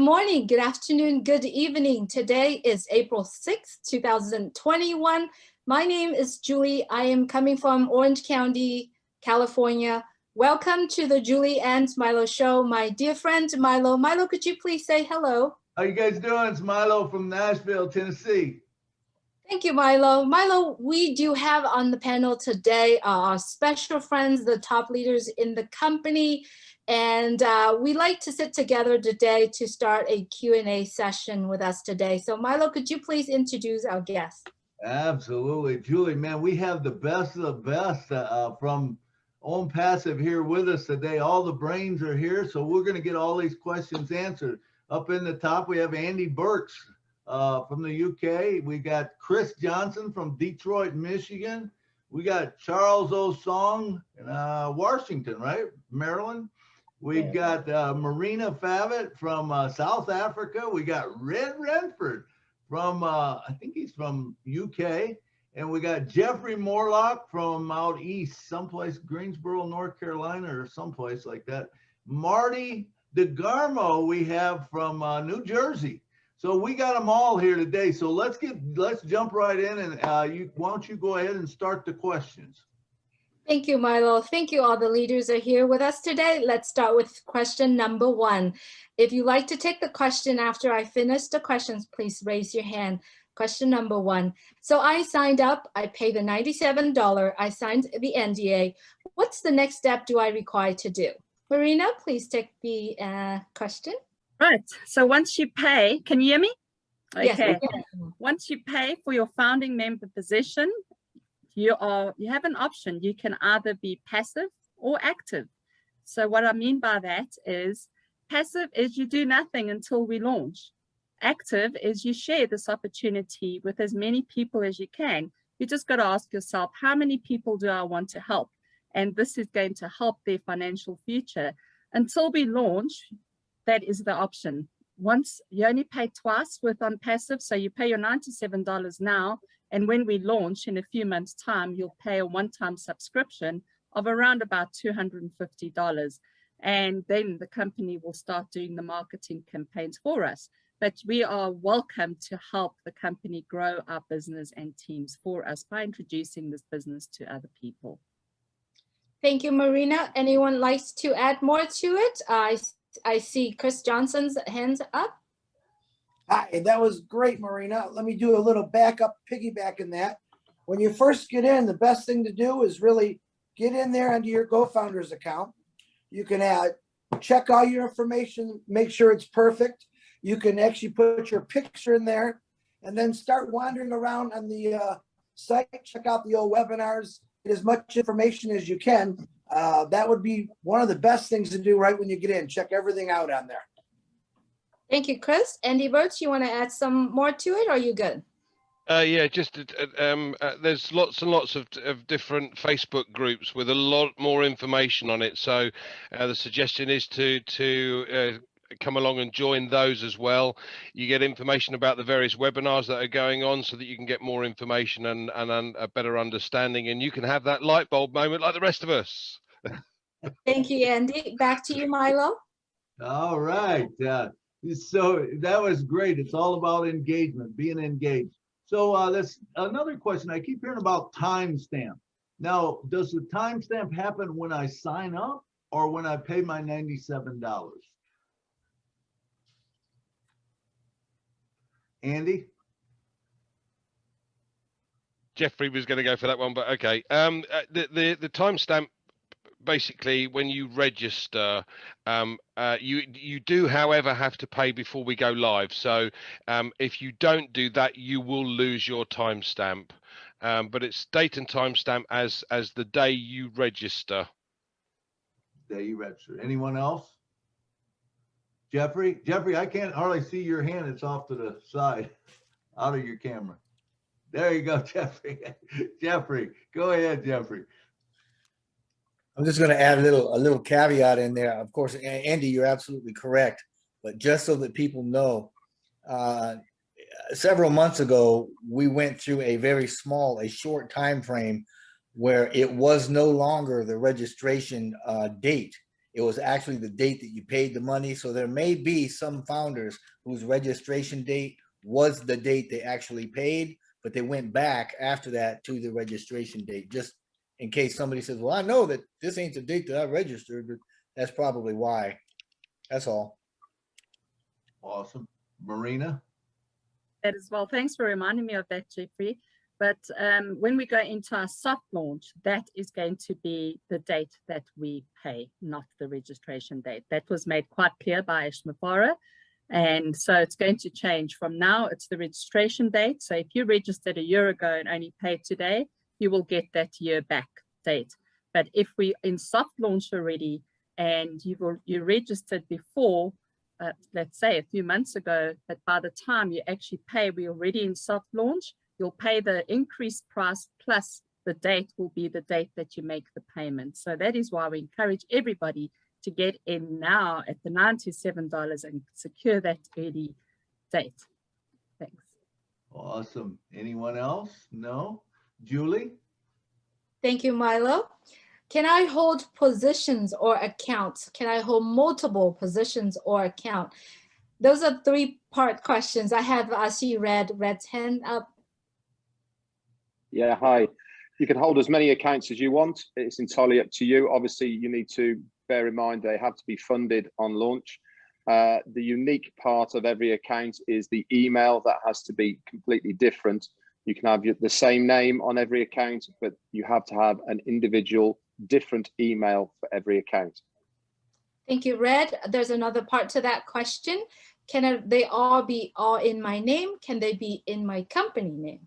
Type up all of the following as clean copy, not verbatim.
morning, good afternoon, good evening. Today is April 6th, 2021. My name is Julie. I am coming from Orange County, California. Welcome to the Julie and Milo show. My dear friend, Milo. Milo, could you please say hello? How you guys doing? It's Milo from Nashville, Tennessee. Thank you, Milo. Milo, we do have on the panel today our special friends, the top leaders in the company. And we like to sit together today to start a Q&A session with us today. So Milo, could you please introduce our guests? Absolutely. Julie, man, we have the best of the best from Onpassive here with us today. All the brains are here, so we're going to get all these questions answered. Up in the top, we have Andy Burks from the UK. We got Chris Johnson from Detroit, Michigan. We got Charles Osong in Washington, right? Maryland. We've got Marina Favit from South Africa. We got Red Renford from, I think he's from UK. And we got Jeffrey Morlock from out east, someplace, Greensboro, North Carolina, or someplace like that. Marty DeGarmo we have from New Jersey. So we got them all here today. So let's jump right in, and why don't you go ahead and start the questions? Thank you, Milo. Thank you. All the leaders are here with us today. Let's start with question number 1. If you'd like to take the question after I finish the questions, please raise your hand. Question number 1. So I signed up, I paid the $97, I signed the NDA. What's the next step do I require to do? Marina, please take the question. Right, so once you pay, can you hear me? Okay. Yes. Once you pay for your founding member position, you have an option. You can either be passive or active. So what I mean by that is passive is you do nothing until we launch. Active is you share this opportunity with as many people as you can. You just got to ask yourself, how many people do I want to help? And this is going to help their financial future. Until we launch, that is the option. Once you only pay twice with Onpassive, so you pay your $97 now, and when we launch in a few months' time, you'll pay a one-time subscription of around about $250. And then the company will start doing the marketing campaigns for us. But we are welcome to help the company grow our business and teams for us by introducing this business to other people. Thank you, Marina. Anyone likes to add more to it? I see Chris Johnson's hands up. Hi, that was great, Marina. Let me do a little backup, piggyback in that. When you first get in, the best thing to do is really get in there under your GoFounders account. You can check all your information, make sure it's perfect. You can actually put your picture in there and then start wandering around on the site, check out the old webinars, get as much information as you can. That would be one of the best things to do right when you get in. Check everything out on there. Thank you, Chris. Andy Burch, you want to add some more to it, or are you good? Yeah, just there's lots and lots of different Facebook groups with a lot more information on it. So the suggestion is to come along and join those as well. You get information about the various webinars that are going on so that you can get more information and a better understanding, and you can have that light bulb moment like the rest of us. Thank you, Andy. Back to you, Milo. All right. So that was great. It's all about engagement, being engaged. So that's another question. I keep hearing about timestamp. Now, does the timestamp happen when I sign up or when I pay my $97? Andy? Jeffrey was going to go for that one, but okay. The timestamp, basically, when you register, you do, however, have to pay before we go live. So if you don't do that, you will lose your timestamp. But it's date and timestamp as the day you register. Day you register. Anyone else? Jeffrey, I can't hardly see your hand. It's off to the side, out of your camera. There you go, Jeffrey. Jeffrey, go ahead, Jeffrey. I'm just going to add a little caveat in there. Of course, Andy, you're absolutely correct. But just so that people know, several months ago, we went through a short time frame where it was no longer the registration date. It was actually the date that you paid the money. So there may be some founders whose registration date was the date they actually paid, but they went back after that to the registration date, just in case somebody says, well, I know that this ain't the date that I registered, but that's probably why. That's all. Awesome. Marina? That as well. Thanks for reminding me of that, Jeffrey. But when we go into our soft launch, that is going to be the date that we pay, not the registration date. That was made quite clear by Ishmafara. And so it's going to change from now. It's the registration date. So if you registered a year ago and only paid today, you will get that year back date. But if we in soft launch already and you registered before, let's say a few months ago, but by the time you actually pay, we're already in soft launch, you'll pay the increased price plus the date will be the date that you make the payment. So that is why we encourage everybody to get in now at the $97 and secure that early date. Thanks. Awesome. Anyone else? No? Julie? Thank you, Milo. Can I hold positions or accounts? Can I hold multiple positions or account? Those are three-part questions. I see Red's hand up. Yeah, hi. You can hold as many accounts as you want. It's entirely up to you. Obviously, you need to bear in mind they have to be funded on launch. The unique part of every account is the email that has to be completely different. You can have the same name on every account, but you have to have an individual different email for every account. Thank you, Red. There's another part to that question. Can they all be all in my name? Can they be in my company name?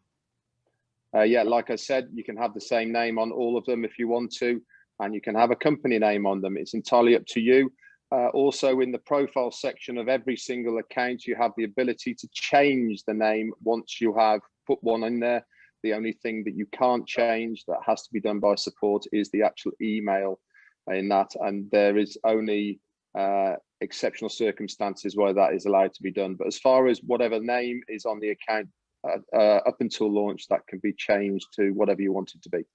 Yeah, like I said, you can have the same name on all of them if you want to, and you can have a company name on them. It's entirely up to you. Also, in the profile section of every single account, you have the ability to change the name once you have put one in there. The only thing that you can't change that has to be done by support is the actual email in that, and there is only exceptional circumstances where that is allowed to be done. But as far as whatever name is on the account up until launch, that can be changed to whatever you want it to be.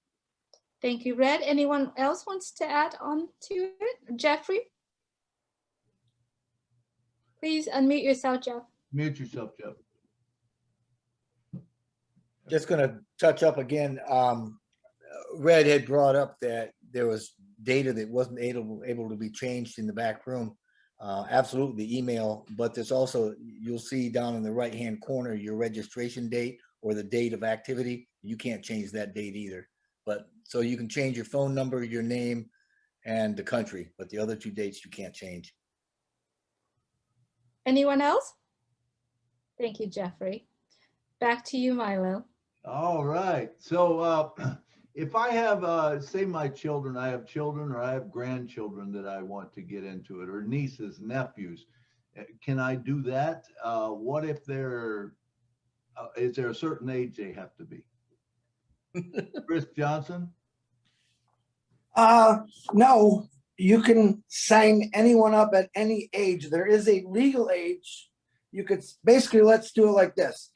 Thank you, Red. Anyone else wants to add on to it? Jeffrey? Please unmute yourself, Jeff. Mute yourself, Jeff. Just going to touch up again. Red had brought up that there was data that wasn't able to be changed in the back room. Absolutely, the email, but there's also, you'll see down in the right-hand corner, your registration date or the date of activity. You can't change that date either. But so you can change your phone number, your name, and the country, but the other two dates you can't change. Anyone else? Thank you, Jeffrey. Back to you, Milo. All right. So if I have, say my children, I have children or I have grandchildren that I want to get into it, or nieces, nephews, can I do that? What if they're, is there a certain age they have to be? Chris Johnson? No, you can sign anyone up at any age. There is a legal age. You could basically, let's do it like this.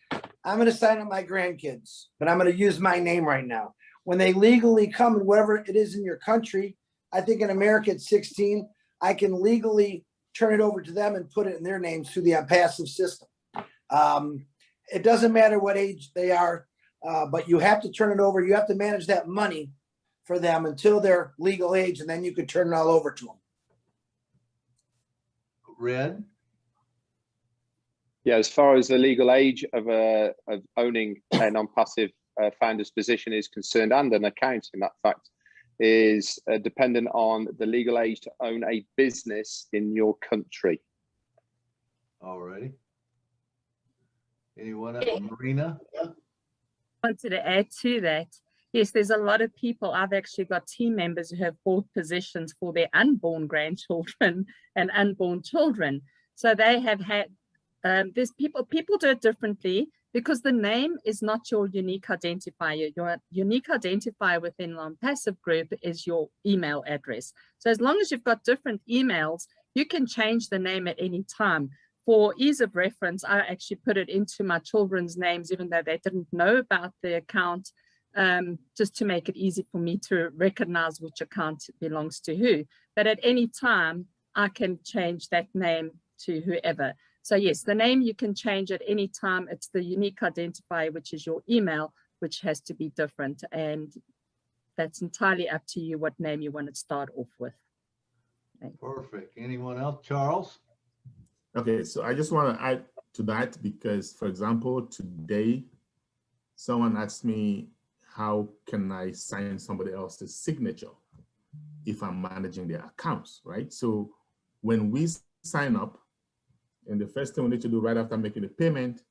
I'm going to sign up my grandkids, but I'm going to use my name right now. When they legally come and whatever it is in your country, I think in America at 16, I can legally turn it over to them and put it in their names through the Onpassive system. It doesn't matter what age they are, but you have to turn it over. You have to manage that money for them until their legal age, and then you could turn it all over to them. Red? Yeah, as far as the legal age of owning a non-passive founder's position is concerned, and an account in that fact, is dependent on the legal age to own a business in your country. All righty. Anyone else? Marina? I wanted to add to that. Yes, there's a lot of people. I've actually got team members who have bought positions for their unborn grandchildren and unborn children. So they have had, there's people do it differently because the name is not your unique identifier. Your unique identifier within the Onpassive group is your email address. So as long as you've got different emails, you can change the name at any time. For ease of reference, I actually put it into my children's names, even though they didn't know about the account, just to make it easy for me to recognize which account belongs to who. but at any time, I can change that name to whoever. So yes, the name you can change at any time. It's the unique identifier, which is your email, which has to be different. And that's entirely up to you what name you want to start off with. Perfect. Anyone else? Charles? Okay, so I just want to add to that because, for example, today, someone asked me, how can I sign somebody else's signature if I'm managing their accounts, right? So when we sign up, and the first thing we need to do right after making the payment,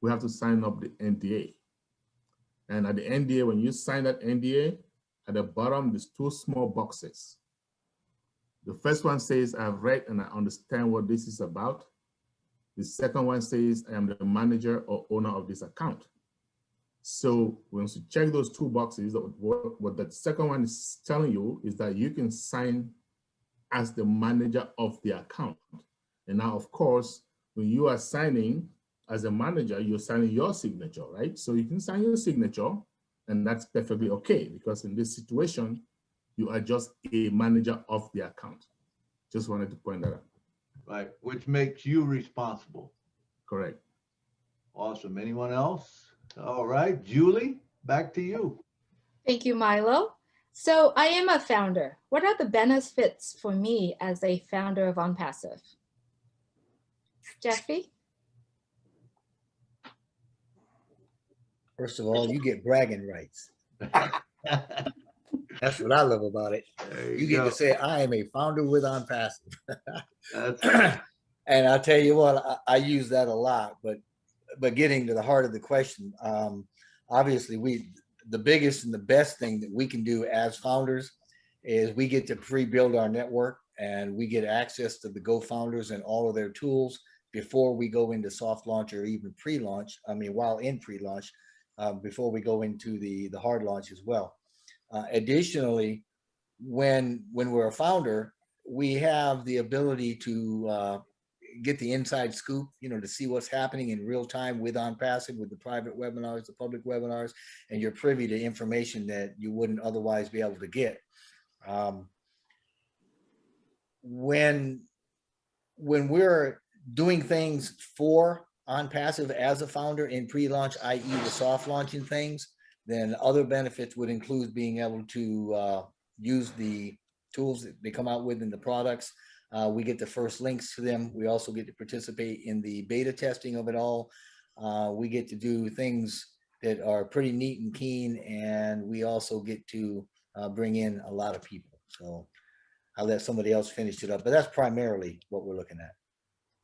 we have to sign up the NDA. And at the NDA, when you sign that NDA, at the bottom, there's two small boxes. The first one says, I've read and I understand what this is about. The second one says, I am the manager or owner of this account. So once you check those two boxes, what that second one is telling you is that you can sign as the manager of the account. And now, of course, when you are signing as a manager, you're signing your signature, right? So you can sign your signature, and that's perfectly okay, because in this situation, you are just a manager of the account. Just wanted to point that out. Right, which makes you responsible. Correct. Awesome. Anyone else? All right, Julie, back to you. Thank you, Milo. So I am a founder. What are the benefits for me as a founder of OnPassive? Jeffrey? First of all, you get bragging rights. That's what I love about it. You get to say, I am a founder with OnPassive. That's right. And I'll tell you what, I use that a lot, but getting to the heart of the question, obviously the biggest and the best thing that we can do as founders is we get to pre-build our network, and we get access to the Go-Founders and all of their tools before we go into soft launch or even pre-launch. I mean, while in pre-launch, before we go into the hard launch as well. Additionally, when we're a founder, we have the ability to get the inside scoop, to see what's happening in real time with OnPassive, with the private webinars, the public webinars, and you're privy to information that you wouldn't otherwise be able to get. When we're doing things for OnPassive as a founder in pre-launch, i.e. the soft launching things, then other benefits would include being able to use the tools that they come out with in the products. We get the first links to them. We also get to participate in the beta testing of it all. We get to do things that are pretty neat and keen, and we also get to bring in a lot of people. So I'll let somebody else finish it up, but that's primarily what we're looking at.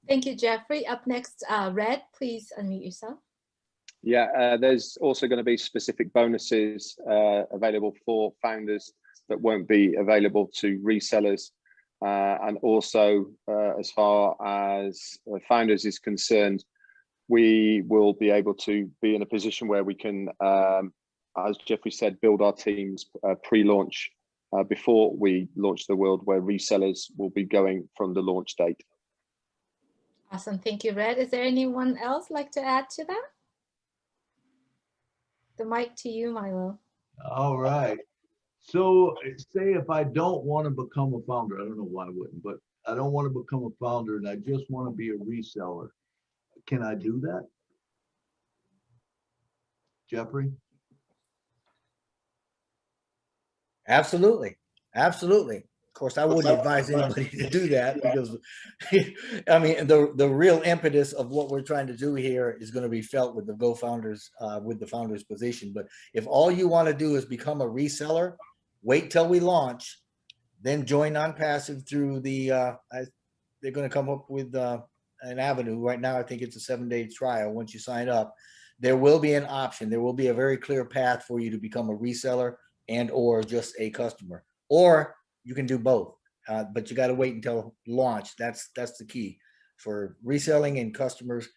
Thank you, Jeffrey. Up next, Red, please unmute yourself. Yeah, there's also going to be specific bonuses available for founders that won't be available to resellers. And also, as far as founders is concerned, we will be able to be in a position where we can, as Jeffrey said, build our teams pre-launch before we launch the world, where resellers will be going from the launch date. Awesome. Thank you, Red. Is there anyone else like to add to that? The mic to you, Milo. All right. So say if I don't want to become a founder, I don't know why I wouldn't, but I don't want to become a founder and I just want to be a reseller. Can I do that? Jeffrey? Absolutely. Absolutely. Of course, I wouldn't advise anybody to do that because, I mean, the real impetus of what we're trying to do here is going to be felt with the Go-Founders, with the founders position. But if all you want to do is become a reseller, wait till we launch, then join OnPassive through the, they're going to come up with an avenue. Right now, I think it's a 7-day trial. Once you sign up, there will be an option. There will be a very clear path for you to become a reseller and or just a customer, or you can do both, but you got to wait until launch. That's the key for reselling and customers.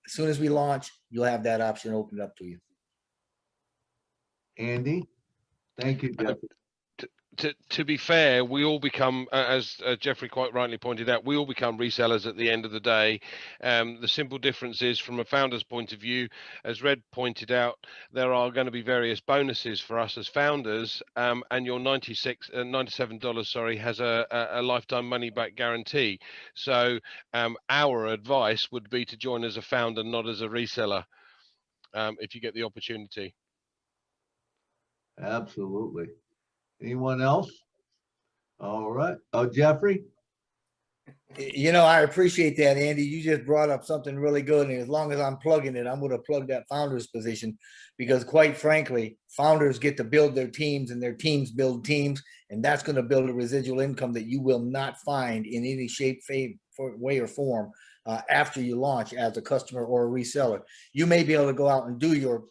As soon as we launch, you'll have that option opened up to you. Andy? Thank you, Jeffrey. to be fair, we all become, as Jeffrey quite rightly pointed out, we all become resellers at the end of the day. The simple difference is, from a founder's point of view, as Red pointed out, there are going to be various bonuses for us as founders, and your $97, sorry, has a lifetime money back guarantee. So our advice would be to join as a founder, not as a reseller, if you get the opportunity. Absolutely. Anyone else? All right. Oh, Jeffrey? You know, I appreciate that, Andy. You just brought up something really good. And as long as I'm plugging it, I'm going to plug that founder's position, because quite frankly, founders get to build their teams and their teams build teams. And that's going to build a residual income that you will not find in any shape, way or form after you launch as a customer or a reseller. You may be able to go out and do your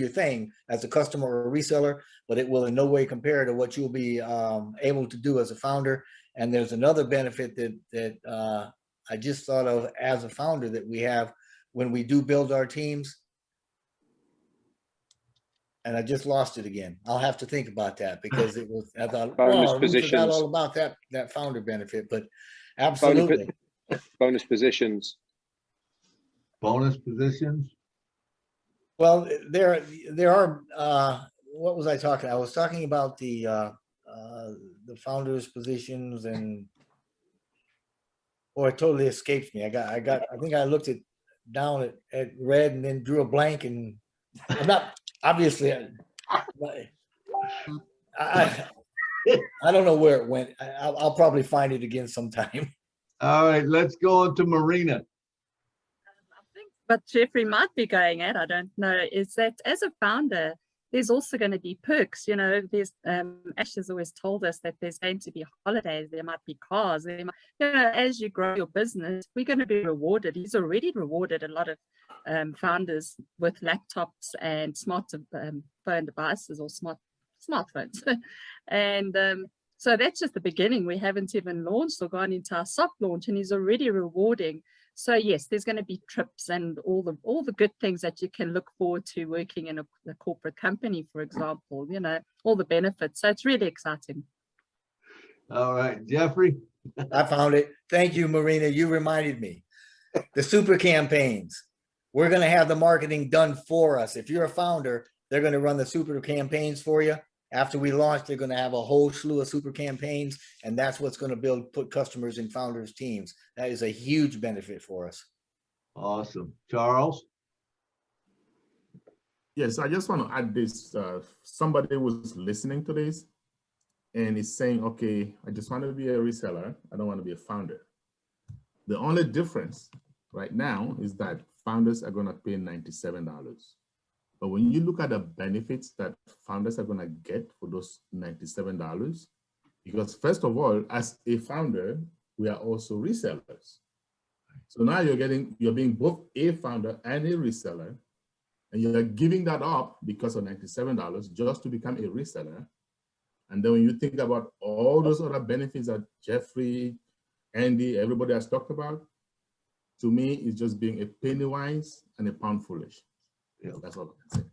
thing as a customer or a reseller, but it will in no way compare to what you'll be able to do as a founder. And there's another benefit that I just thought of as a founder that we have when we do build our teams. And I just lost it again. I'll have to think about that, because it was, I thought, Bonus wow, we positions. forgot all about that founder benefit, but absolutely. Bonus positions. Bonus positions? Well, there are, what was I talking? I was talking about the founders positions, and it totally escapes me. I think I looked down at Red and then drew a blank, and I'm not, obviously, I don't know where it went. I'll probably find it again sometime. All right, let's go on to Marina. I think what Jeffrey might be going at, I don't know, is that as a founder, there's also going to be perks. You know, there's Ash has always told us that there's going to be holidays, there might be cars, there might, you know, as you grow your business, we're going to be rewarded. He's already rewarded a lot of founders with laptops and phone devices, or smartphones. And so that's just the beginning. We haven't even launched or gone into our soft launch, and he's already rewarding. So yes, there's going to be trips and all the good things that you can look forward to working in a corporate company, for example, you know, all the benefits. So it's really exciting. All right, Jeffrey. I found it. Thank you, Marina. You reminded me. The super campaigns. We're going to have the marketing done for us. If you're a founder, they're going to run the super campaigns for you. After we launch, they're going to have a whole slew of super campaigns, and that's what's going to put customers in founders' teams. That is a huge benefit for us. Awesome. Charles? Yes, I just want to add this. Somebody was listening to this and is saying, okay, I just want to be a reseller. I don't want to be a founder. The only difference right now is that founders are going to pay $97. But when you look at the benefits that founders are going to get for those $97, because first of all, as a founder, we are also resellers. So now you're being both a founder and a reseller, and you're giving that up because of $97 just to become a reseller. And then when you think about all those other benefits that Jeffrey, Andy, everybody has talked about, to me, it's just being a penny wise and a pound foolish. Yeah, that's all I can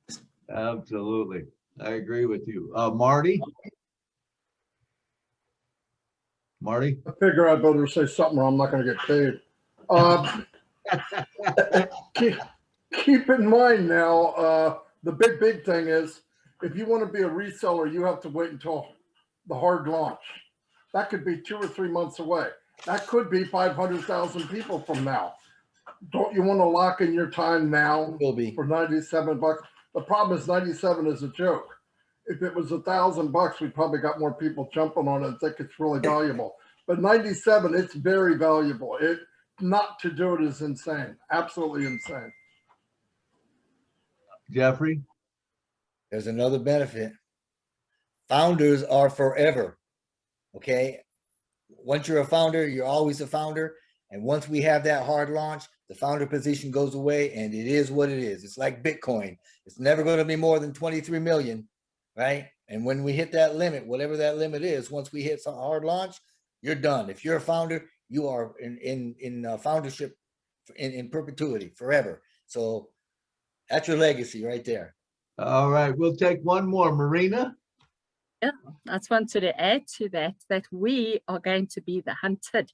say. Absolutely. I agree with you. Marty? Marty? I figure I'd better say something or I'm not going to get paid. Keep in mind now, the big thing is, if you want to be a reseller, you have to wait until the hard launch. That could be 2 or 3 months away. That could be 500,000 people from now. Don't you want to lock in your time now for $97? The problem is 97 is a joke. If it was $1,000, we probably got more people jumping on it and think it's really valuable. But 97, it's very valuable. Not to do it is insane. Absolutely insane. Jeffrey? There's another benefit. Founders are forever. Okay. Once you're a founder, you're always a founder. And once we have that hard launch, the founder position goes away, and it is what it is. It's like Bitcoin. It's never going to be more than 23 million, right? And when we hit that limit, whatever that limit is, once we hit some hard launch, you're done. If you're a founder, you are in foundership in perpetuity forever. So that's your legacy right there. All right, we'll take one more. Marina? Yeah, I just wanted to add to that, that we are going to be the hunted.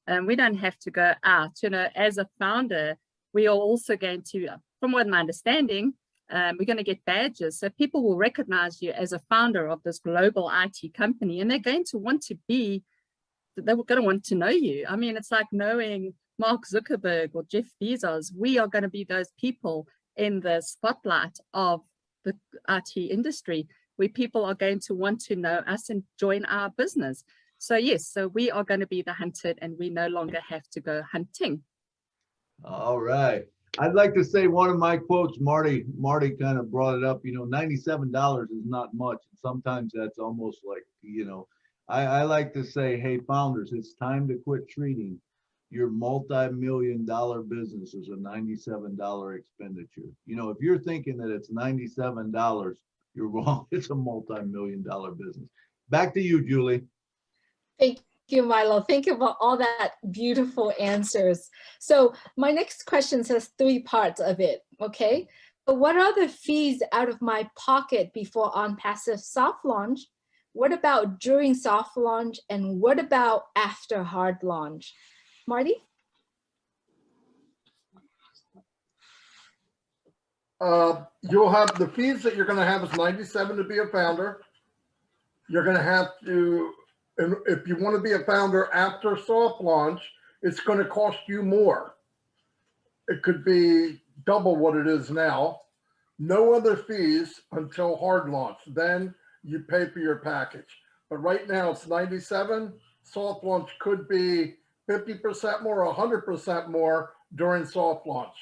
And we don't have to go out. As a founder, we are also going to, from what my understanding, we're going to get badges. So people will recognize you as a founder of this global IT company, and they're going to want to know you. I mean, it's like knowing Mark Zuckerberg or Jeff Bezos. We are going to be those people in the spotlight of the IT industry, where people are going to want to know us and join our business. So yes, so we are going to be the hunted, and we no longer have to go hunting. All right. I'd like to say one of my quotes, Marty kind of brought it up, $97 is not much. Sometimes that's almost like, I like to say, hey, founders, it's time to quit treating your multi-million-dollar business as a $97 expenditure. If you're thinking that it's $97, you're wrong. It's a multi-million-dollar business. Back to you, Julie. Thank you, Milo. Thank you for all that beautiful answers. So my next question says 3 parts of it, okay? But what are the fees out of my pocket before ONPASSIVE soft launch? What about during soft launch? And what about after hard launch? Marty? You'll have the fees that you're going to have is $97 to be a founder. You're going to have to, and if you want to be a founder after soft launch, it's going to cost you more. It could be double what it is now. No other fees until hard launch. Then you pay for your package. But right now it's 97. Soft launch could be 50% more, 100% more during soft launch.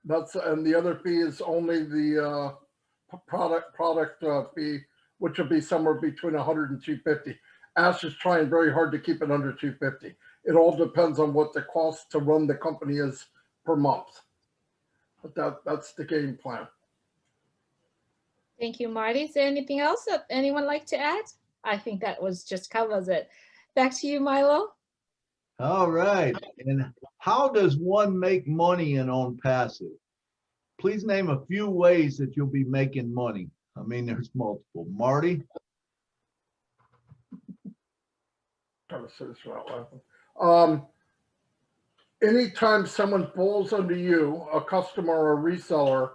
And the other fee is only the product fee, which will be somewhere between 100 and 250. Ash is trying very hard to keep it under 250. It all depends on what the cost to run the company is per month. But that's the game plan. Thank you, Marty. Is there anything else that anyone like to add? I think that just covers it. Back to you, Milo. All right. And how does one make money in ONPASSIVE? Please name a few ways that you'll be making money. I mean, there's multiple. Marty? Trying to say this out loud. Anytime someone falls under you, a customer or a reseller,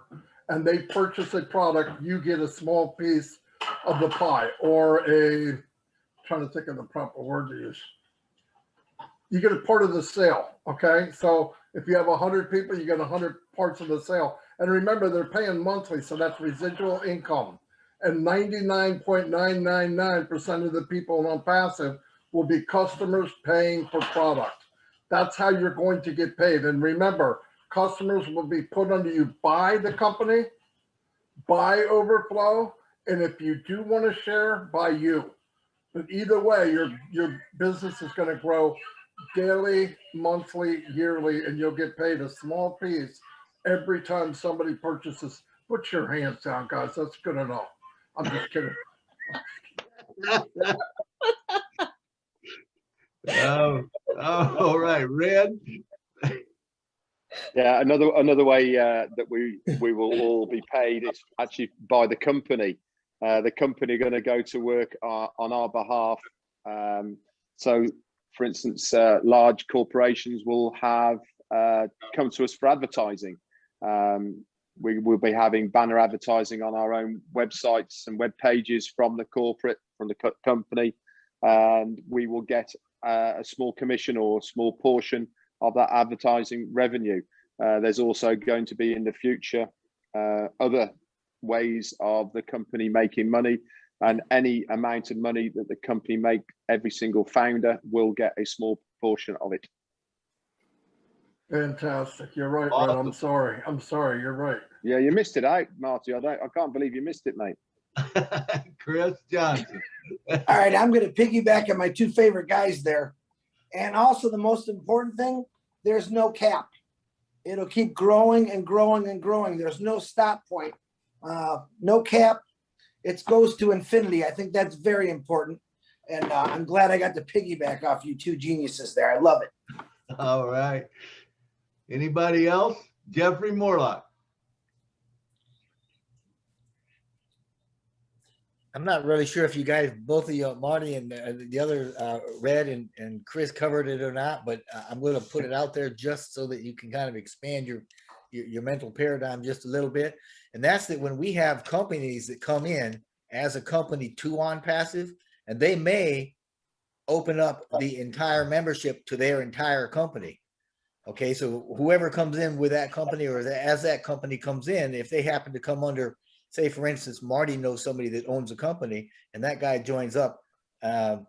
and they purchase a product, you get a small piece of the pie, or trying to think of the proper word to use. You get a part of the sale, okay? So if you have 100 people, you get 100 parts of the sale. And remember, they're paying monthly, so that's residual income. And 99.999% of the people on ONPASSIVE will be customers paying for product. That's how you're going to get paid. And remember, customers will be put under you by the company, by Overflow, and if you do want to share, by you. But either way, your business is going to grow daily, monthly, yearly, and you'll get paid a small piece every time somebody purchases. Put your hands down, guys. That's good enough. I'm just kidding. All right, Red. Yeah, another way that we will all be paid is actually by the company. The company are going to go to work on our behalf. So, for instance, large corporations will have come to us for advertising. We will be having banner advertising on our own websites and web pages from the company, and we will get a small commission or a small portion of that advertising revenue. There's also going to be in the future other ways of the company making money, and any amount of money that the company make, every single founder will get a small portion of it. Fantastic. You're right, Awesome. Red. I'm sorry. You're right. Yeah, you missed it out, Marty. I can't believe you missed it, mate. Chris Johnson. All right, I'm going to piggyback on my 2 favorite guys there. And also the most important thing, there's no cap. It'll keep growing and growing and growing. There's no stop point. No cap. It goes to infinity. I think that's very important. And I'm glad I got to piggyback off you 2 geniuses there. I love it. All right. Anybody else? Jeffrey Morlock. I'm not really sure if you guys, both of you, Marty and the other Red and Chris covered it or not, but I'm going to put it out there just so that you can kind of expand your mental paradigm just a little bit. And that's that when we have companies that come in as a company to OnPassive, and they may open up the entire membership to their entire company. Okay, so whoever comes in with that company, or as that company comes in, if they happen to come under, say for instance, Marty knows somebody that owns a company, and that guy joins up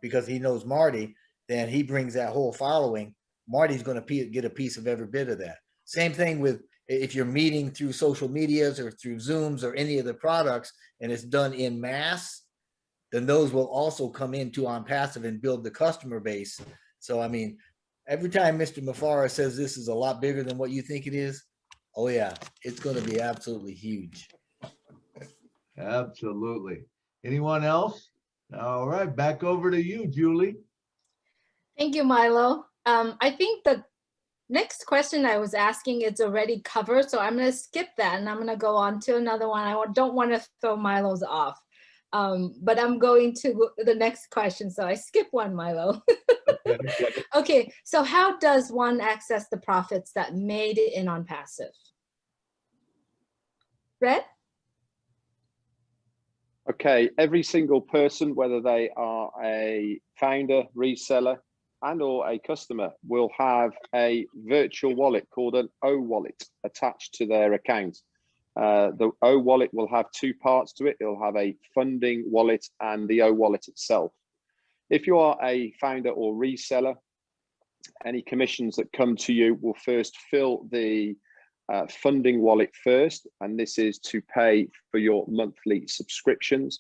because he knows Marty, then he brings that whole following. Marty's going to get a piece of every bit of that. Same thing with if you're meeting through social medias or through Zooms or any of the products, and it's done in mass, then those will also come into OnPassive and build the customer base. So, I mean, every time Mr. Mafara says this is a lot bigger than what you think it is, oh yeah, it's going to be absolutely huge. Absolutely. Anyone else? All right, back over to you, Julie. Thank you, Milo. I think the next question I was asking is already covered, so I'm going to skip that and I'm going to go on to another one. I don't want to throw Milo's off, but I'm going to the next question, so I skip one, Milo. Okay, so how does one access the profits that made in OnPassive? Red? Okay, every single person, whether they are a founder, reseller, and or a customer, will have a virtual wallet called an O wallet attached to their account. The O wallet will have two parts to it. It'll have a funding wallet and the O wallet itself. If you are a founder or reseller, any commissions that come to you will first fill the funding wallet first, and this is to pay for your monthly subscriptions.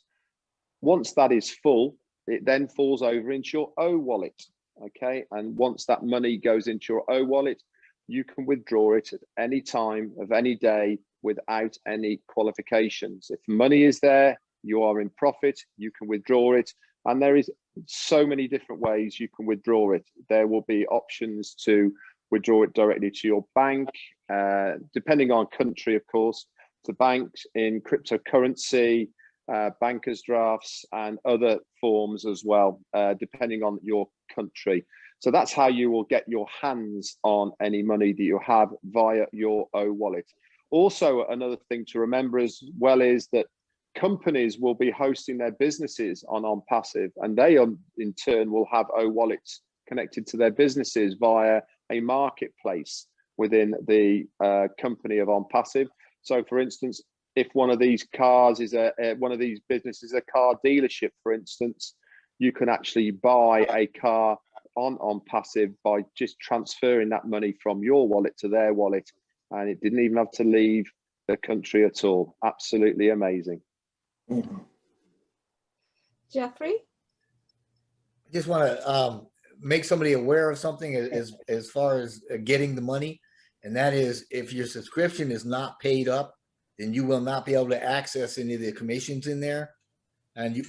Once that is full, it then falls over into your O wallet. Okay, and once that money goes into your O wallet, you can withdraw it at any time of any day without any qualifications. If money is there, you are in profit, you can withdraw it, and there is so many different ways you can withdraw it. There will be options to withdraw it directly to your bank, depending on country, of course, to banks in cryptocurrency, bankers drafts, and other forms as well, depending on your country. So that's how you will get your hands on any money that you have via your O wallet. Also, another thing to remember as well is that companies will be hosting their businesses on OnPassive, and they in turn will have O wallets connected to their businesses via a marketplace within the company of OnPassive. So for instance, if one of these cars is one of these businesses, a car dealership, for instance, you can actually buy a car on OnPassive by just transferring that money from your wallet to their wallet, and it didn't even have to leave the country at all. Absolutely amazing. Jeffrey? I just want to make somebody aware of something as far as getting the money, and that is if your subscription is not paid up, then you will not be able to access any of the commissions in there,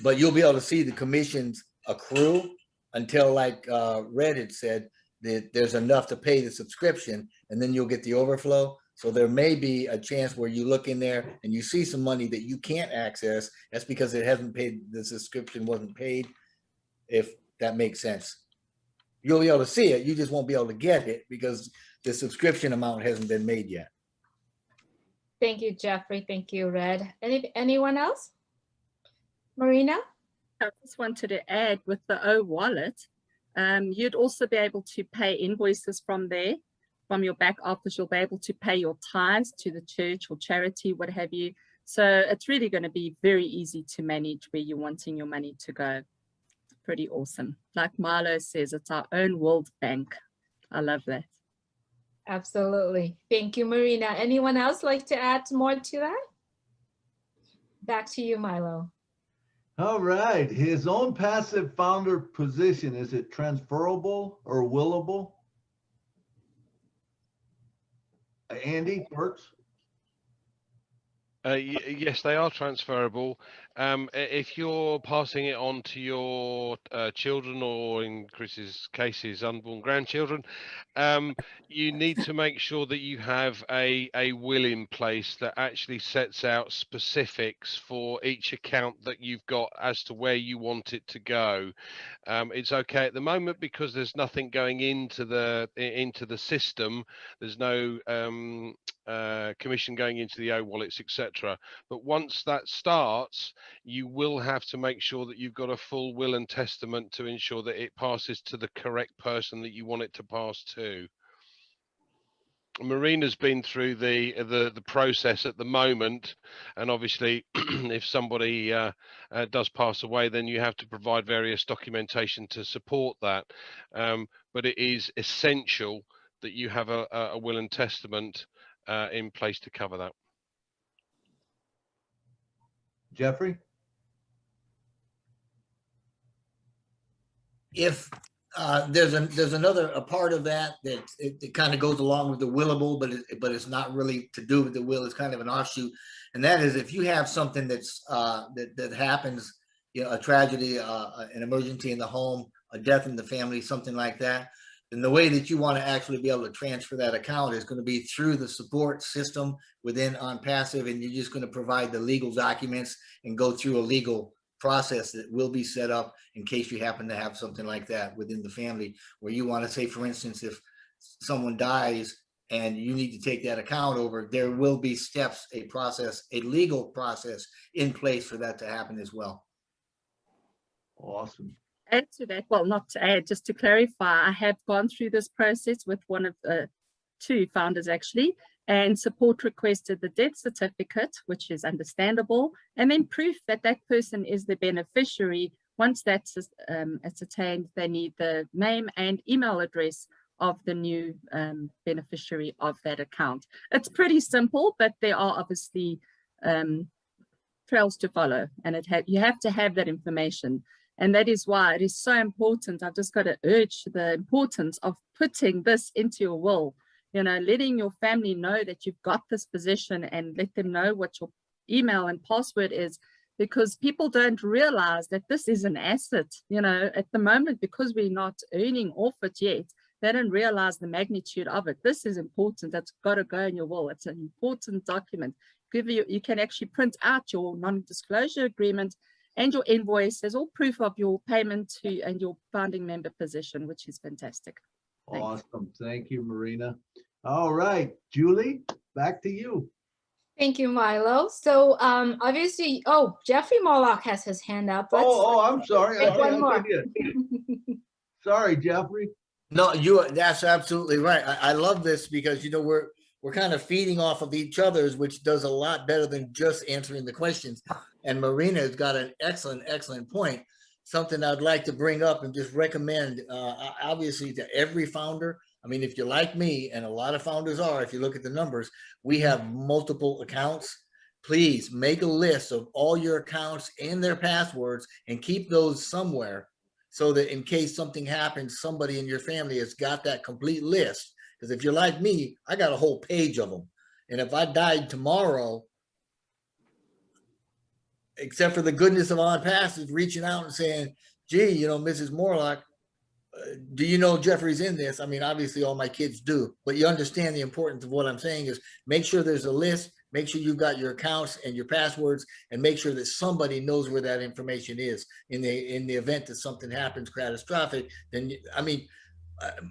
but you'll be able to see the commissions accrue until, like Red had said, that there's enough to pay the subscription, and then you'll get the overflow. So there may be a chance where you look in there and you see some money that you can't access. That's because it hasn't paid, the subscription wasn't paid, if that makes sense. You'll be able to see it, you just won't be able to get it because the subscription amount hasn't been made yet. Thank you, Jeffrey. Thank you, Red. Anyone else? Marina? I just wanted to add with the O wallet, you'd also be able to pay invoices from there. From your back office, you'll be able to pay your tithes to the church or charity, what have you. So it's really going to be very easy to manage where you're wanting your money to go. Pretty awesome. Like Milo says, it's our own world bank. I love that. Absolutely. Thank you, Marina. Anyone else like to add more to that? Back to you, Milo. All right. His ONPASSIVE founder position, is it transferable or willable? Andy, works? Yes, they are transferable. If you're passing it on to your children, or in Chris's case, his unborn grandchildren, you need to make sure that you have a will in place that actually sets out specifics for each account that you've got as to where you want it to go. It's okay at the moment because there's nothing going into the system. There's no commission going into the O-wallets, etc. But once that starts, you will have to make sure that you've got a full will and testament to ensure that it passes to the correct person that you want it to pass to. Marina's been through the process at the moment, and obviously if somebody does pass away, then you have to provide various documentation to support that, but it is essential that you have a will and testament in place to cover that. Jeffrey? If there's another part of that it kind of goes along with the willable, but it's not really to do with the will. It's kind of an offshoot, and that is if you have something that's that happens, you know, a tragedy, an emergency in the home, a death in the family, something like that, then the way that you want to actually be able to transfer that account is going to be through the support system within OnPassive, and you're just going to provide the legal documents and go through a legal process that will be set up in case you happen to have something like that within the family, where you want to say, for instance, if someone dies and you need to take that account over, there will be steps, a legal process in place for that to happen as well. Awesome. Add to that, well, not to add, just to clarify, I have gone through this process with one of the two founders actually, and support requested the death certificate, which is understandable, and then proof that that person is the beneficiary. Once that's ascertained, they need the name and email address of the new beneficiary of that account. It's pretty simple, but there are obviously trails to follow, and you have to have that information. And that is why it is so important. I've just got to urge the importance of putting this into your will. You know, letting your family know that you've got this position, and let them know what your email and password is, because people don't realize that this is an asset. You know, at the moment, because we're not earning off it yet, they don't realize the magnitude of it. This is important. That's got to go in your will. It's an important document. You can actually print out your non-disclosure agreement and your invoice as all proof of your payment to and your founding member position, which is fantastic. Awesome. Thank you, Marina. All right, Julie, back to you. Thank you, Milo. So obviously, oh, Jeffrey Morlock has his hand up. I'm sorry. Take one more. Sorry, Jeffrey. No, that's absolutely right. I love this because, you know, we're kind of feeding off of each other's, which does a lot better than just answering the questions. And Marina has got an excellent point. Something I'd like to bring up and just recommend, obviously, to every founder. I mean, if you're like me, and a lot of founders are, if you look at the numbers, we have multiple accounts. Please make a list of all your accounts and their passwords and keep those somewhere, so that in case something happens, somebody in your family has got that complete list. Because if you're like me, I got a whole page of them. And if I died tomorrow, except for the goodness of OnPassive reaching out and saying, gee, you know, Mrs. Morlock, do you know Jeffrey's in this? I mean, obviously all my kids do, but you understand the importance of what I'm saying is make sure there's a list, make sure you've got your accounts and your passwords, and make sure that somebody knows where that information is in the event that something happens catastrophic. Then, I mean,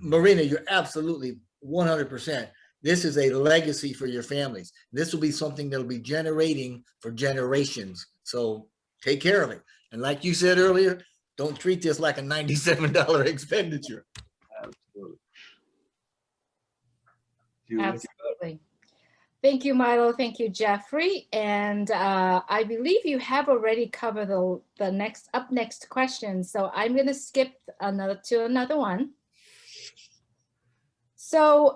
Marina, you're absolutely 100%. This is a legacy for your families. This will be something that'll be generating for generations. So take care of it. And like you said earlier, don't treat this like a $97 expenditure. Absolutely. Absolutely. Thank you, Milo. Thank you, Jeffrey. And I believe you have already covered the next question. So I'm going to skip to another one. So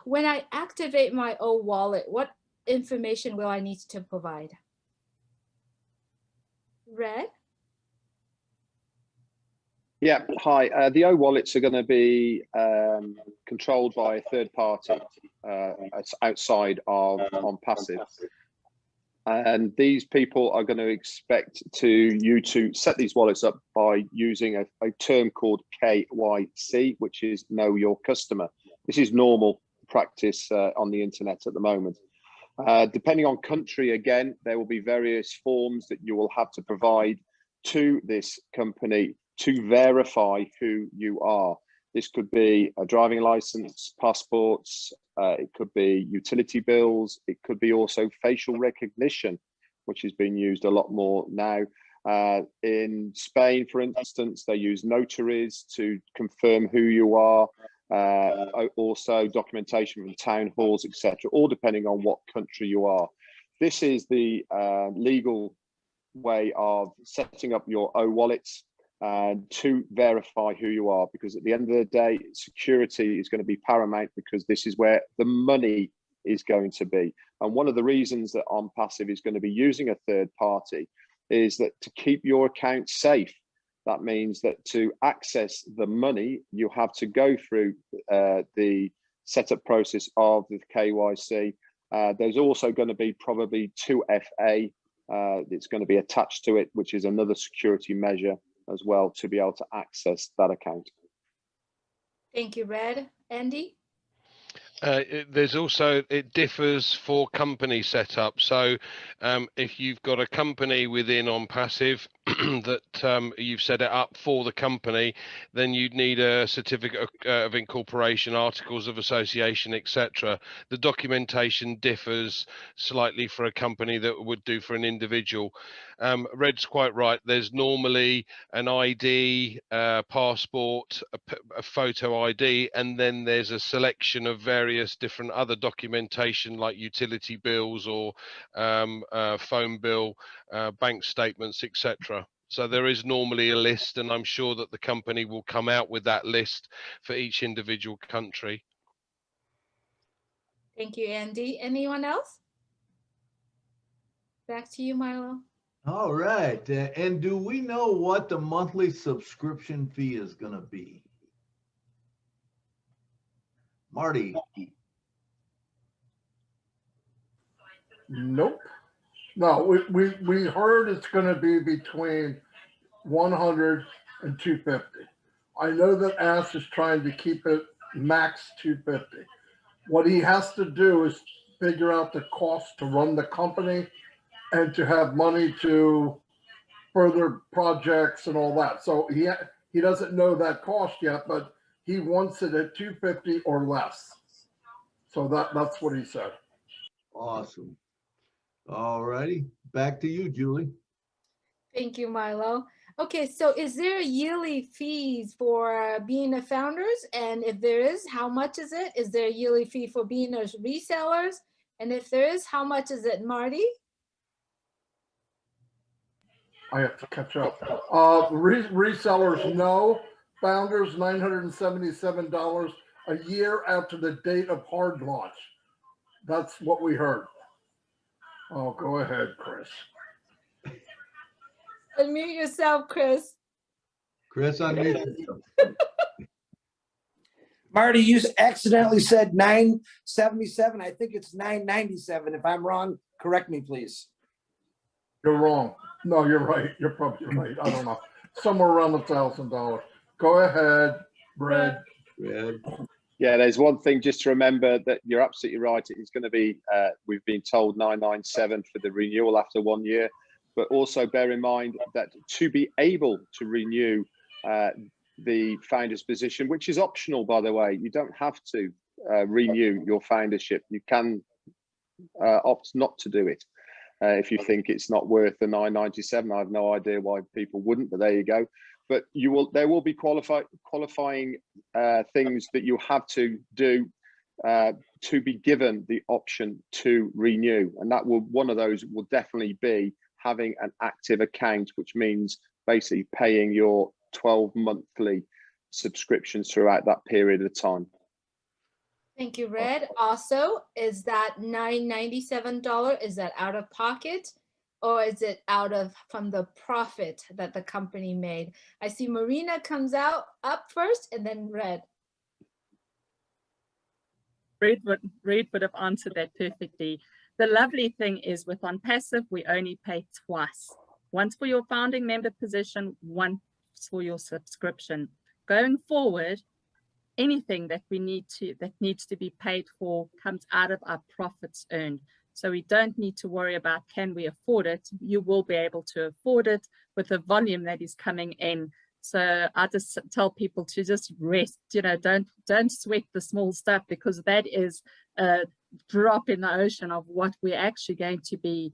when I activate my O-wallet, what information will I need to provide? Red? Yeah, hi. The O-wallets are going to be controlled by a third party outside of OnPassive. And these people are going to expect you to set these wallets up by using a term called KYC, which is Know Your Customer. This is normal practice on the internet at the moment. Depending on country, again, there will be various forms that you will have to provide to this company to verify who you are. This could be a driving license, passports, it could be utility bills, it could be also facial recognition, which is being used a lot more now. In Spain, for instance, they use notaries to confirm who you are, also documentation from town halls, etc., all depending on what country you are. This is the legal way of setting up your wallets to verify who you are, because at the end of the day, security is going to be paramount, because this is where the money is going to be. And one of the reasons that ONPASSIVE is going to be using a third party is that to keep your account safe. That means that to access the money, you have to go through the setup process of the KYC. There's also going to be probably 2FA that's going to be attached to it, which is another security measure as well to be able to access that account. Thank you, Red. Andy? There's also, it differs for company setup. So if you've got a company within ONPASSIVE that you've set it up for the company, then you'd need a certificate of incorporation, articles of association, etc. The documentation differs slightly for a company that would do for an individual. Red's quite right. There's normally an ID, passport, a photo ID, and then there's a selection of various different other documentation like utility bills or phone bill, bank statements, etc. So there is normally a list, and I'm sure that the company will come out with that list for each individual country. Thank you, Andy. Anyone else? Back to you, Milo. All right. And do we know what the monthly subscription fee is going to be? Marty? Nope. No, we heard it's going to be between 100 and 250. I know that Ash is trying to keep it max 250. What he has to do is figure out the cost to run the company and to have money to further projects and all that. So he doesn't know that cost yet, but he wants it at 250 or less. So that's what he said. Awesome. All righty. Back to you, Julie. Thank you, Milo. Okay, so is there yearly fees for being a founders? And if there is, how much is it? Is there a yearly fee for being a resellers? And if there is, how much is it, Marty? I have to catch up. Resellers, no. Founders, $977 a year after the date of hard launch. That's what we heard. Oh, go ahead, Chris. Unmute yourself, Chris. Chris, unmute yourself. Marty, you accidentally said 977. I think it's 997. If I'm wrong, correct me, please. You're wrong. No, you're right. You're probably right. I don't know. Somewhere around $1,000. Go ahead, Brad. Yeah, there's one thing just to remember, that you're absolutely right. It's going to be, we've been told 997 for the renewal after 1 year, but also bear in mind that to be able to renew the founder's position, which is optional, by the way, you don't have to renew your foundership. You can opt not to do it. If you think it's not worth the 997, I have no idea why people wouldn't, but there you go. But there will be qualifying things that you have to do to be given the option to renew, and one of those will definitely be having an active account, which means basically paying your 12 monthly subscriptions throughout that period of time. Thank you, Red. Also, is that $997, is that out of pocket, or is it from the profit that the company made? I see Marina comes up first, and then Red. Red would have answered that perfectly. The lovely thing is with ONPASSIVE, we only pay twice. Once for your founding member position, once for your subscription. Going forward, anything that needs to be paid for comes out of our profits earned. So we don't need to worry about, can we afford it? You will be able to afford it with the volume that is coming in. So I just tell people to just rest, don't sweat the small stuff, because that is a drop in the ocean of what we're actually going to be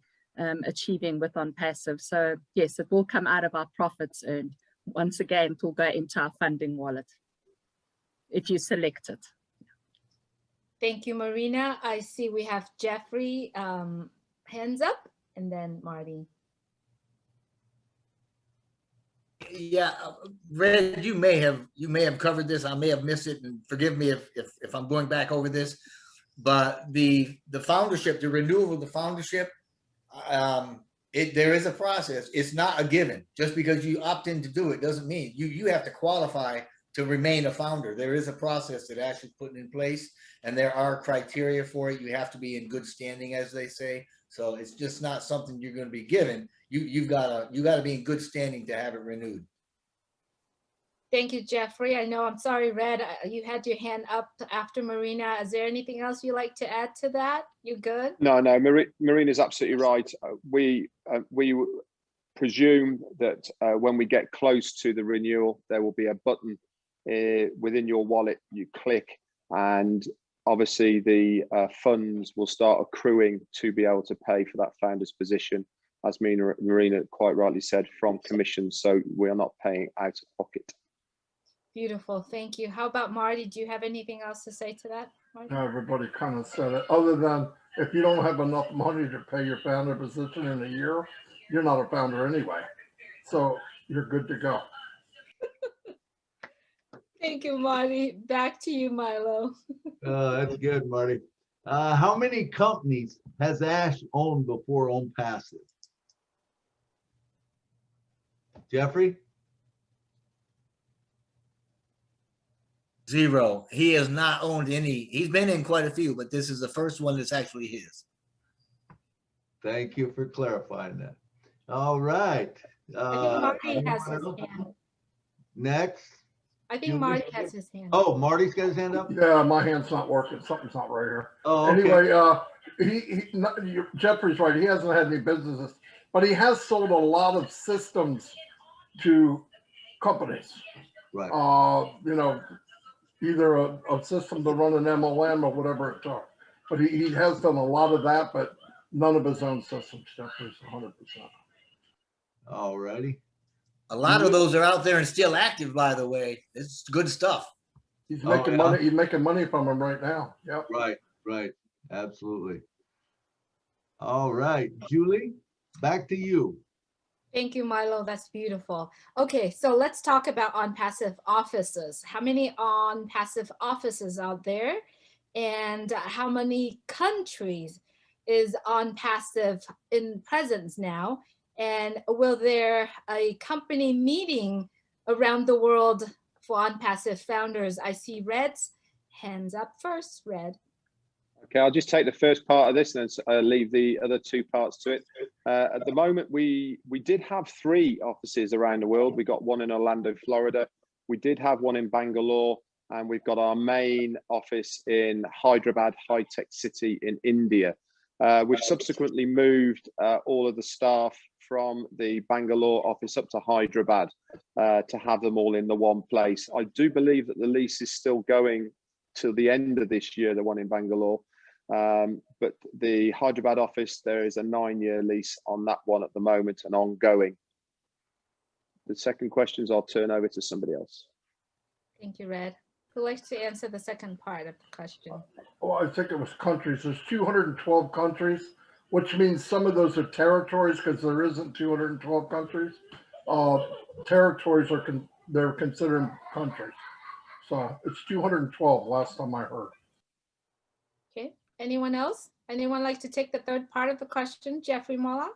achieving with ONPASSIVE. So yes, it will come out of our profits earned. Once again, it will go into our funding wallet if you select it. Thank you, Marina. I see we have Jeffrey hands up, and then Marty. Yeah, Red, you may have covered this. I may have missed it, and forgive me if I'm going back over this. But the foundership, the renewal of the foundership, there is a process. It's not a given. Just because you opt in to do it doesn't mean you have to qualify to remain a founder. There is a process that actually put in place, and there are criteria for it. You have to be in good standing, as they say. So it's just not something you're going to be given. You gotta be in good standing to have it renewed. Thank you, Jeffrey. I know, I'm sorry, Red, you had your hand up after Marina. Is there anything else you'd like to add to that? You good? No, Marina's absolutely right. We presume that when we get close to the renewal, there will be a button within your wallet. You click, and obviously the funds will start accruing to be able to pay for that founder's position, as Marina quite rightly said, from commissions. So we are not paying out of pocket. Beautiful, thank you. How about Marty? Do you have anything else to say to that, Marty? Everybody kind of said it, other than if you don't have enough money to pay your founder position in a year, you're not a founder anyway. So you're good to go. Thank you, Marty. Back to you, Milo. That's good, Marty. How many companies has Ash owned before ONPASSIVE? Jeffrey? 0. He has not owned any. He's been in quite a few, but this is the first one that's actually his. Thank you for clarifying that. All right. I think Marty has his hand. Next. I think Marty has his hand. Oh, Marty's got his hand up? Yeah, my hand's not working. Something's not right here. Oh, okay. Anyway, Jeffrey's right. He hasn't had any businesses, but he has sold a lot of systems to companies. Right. Either a system to run an MLM or whatever it took. But he has done a lot of that, but none of his own systems. Jeffrey's 100%. All righty. A lot of those are out there and still active, by the way. It's good stuff. He's making money. He's making money from them right now. Yep. Right. Absolutely. All right, Julie, back to you. Thank you, Milo. That's beautiful. Okay, so let's talk about ONPASSIVE offices. How many ONPASSIVE offices out there, and how many countries is ONPASSIVE in presence now? And will there a company meeting around the world for ONPASSIVE founders? I see Red's hands up first. Red. Okay, I'll just take the first part of this and then leave the other two parts to it. At the moment, we did have 3 offices around the world. We got one in Orlando, Florida. We did have one in Bangalore, and we've got our main office in Hyderabad, high-tech city in India. We've subsequently moved all of the staff from the Bangalore office up to Hyderabad to have them all in the one place. I do believe that the lease is still going till the end of this year, the one in Bangalore. But the Hyderabad office, there is a 9-year lease on that one at the moment and ongoing. The second questions I'll turn over to somebody else. Thank you, Red. Who likes to answer the second part of the question? Well, I think it was countries. There's 212 countries, which means some of those are territories because there isn't 212 countries. Territories are they're considered countries. So it's 212 last time I heard. Okay, anyone else? Anyone like to take the third part of the question? Jeffrey Mola?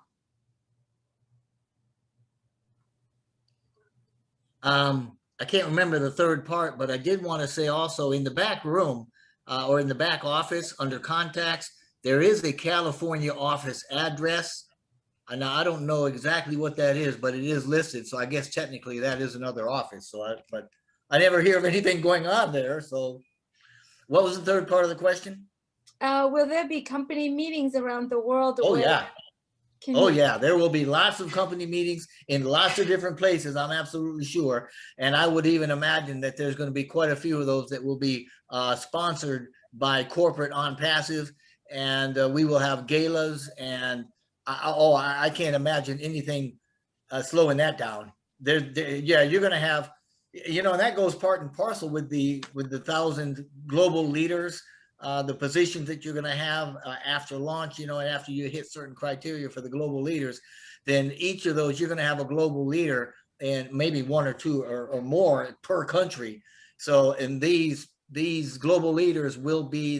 I can't remember the third part, but I did want to say also in the back room or in the back office under contacts, There is a California office address. And I don't know exactly what that is, but it is listed. So I guess technically that is another office. But I never hear of anything going on there. So what was the third part of the question? Will there be company meetings around the world? Oh, where- yeah. Can Oh, you- yeah. There will be lots of company meetings in lots of different places. I'm absolutely sure. And I would even imagine that there's going to be quite a few of those that will be sponsored by corporate ONPASSIVE. And we will have galas. And I can't imagine anything slowing that down. Yeah, you're going to have, and that goes part and parcel with the 1,000 global leaders. The positions that you're going to have after launch, and after you hit certain criteria for the global leaders, then each of those, you're going to have a global leader and maybe one or two or more per country. So, and these global leaders will be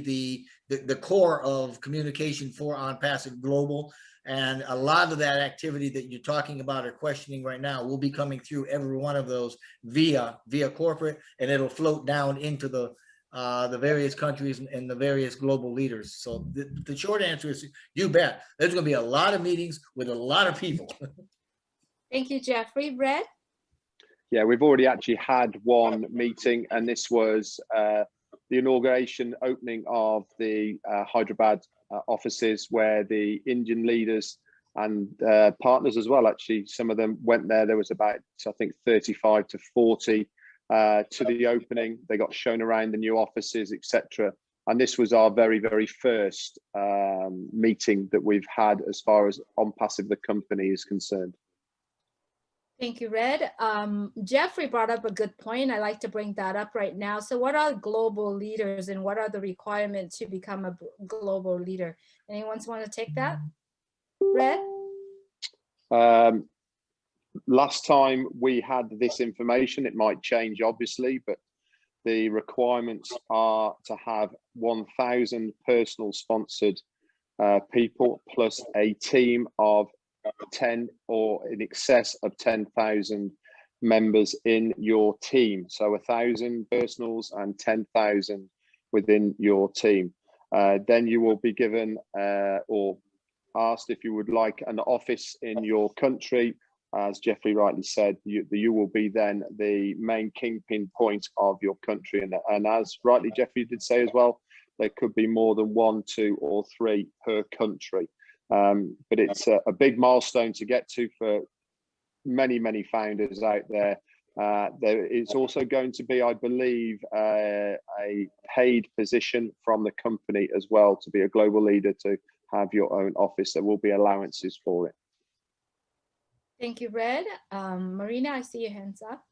the core of communication for ONPASSIVE Global. And a lot of that activity that you're talking about or questioning right now will be coming through every one of those via corporate, and it'll float down into the various countries and the various global leaders. So the short answer is, you bet. There's going to be a lot of meetings with a lot of people. Thank you, Jeffrey. Brett? Yeah, we've already actually had one meeting, and this was the inauguration opening of the Hyderabad offices, where the Indian leaders and partners as well, actually, some of them went there. There was about, I think, 35 to 40 to the opening. They got shown around the new offices, etc. And this was our very, very first meeting that we've had as far as ONPASSIVE, the company, is concerned. Thank you, Red. Jeffrey brought up a good point. I like to bring that up right now. So what are global leaders and what are the requirements to become a global leader? Anyone want to take that? Red? Last time we had this information, it might change obviously, but the requirements are to have 1,000 personal sponsored people plus a team of 10 or in excess of 10,000 members in your team. So 1,000 personals and 10,000 within your team. Then you will be given or asked if you would like an office in your country. As Jeffrey rightly said, you will be then the main kingpin point of your country. And as rightly Jeffrey did say as well, there could be more than 1, 2, or 3 per country. But it's a big milestone to get to for many, many founders out there. It's also going to be, I believe, a paid position from the company as well to be a global leader, to have your own office. There will be allowances for it. Thank you, Red. Marina, I see your hands up.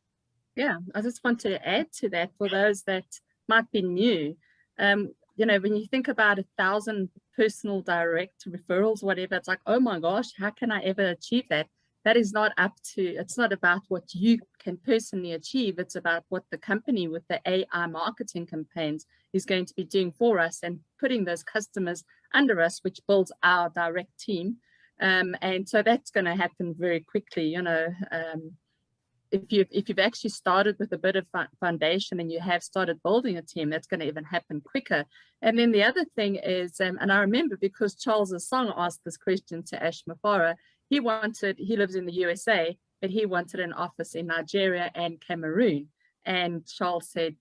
Yeah, I just want to add to that for those that might be new. When you think about 1,000 personal direct referrals, whatever, it's like, oh my gosh, how can I ever achieve that? That is not it's not about what you can personally achieve. It's about what the company with the AI marketing campaigns is going to be doing for us and putting those customers under us, which builds our direct team. And so that's going to happen very quickly. If you've actually started with a bit of foundation and you have started building a team, that's going to even happen quicker. And then the other thing is, and I remember because Charles Song asked this question to Ash Mafara, he lives in the USA, but he wanted an office in Nigeria and Cameroon. And Charles said,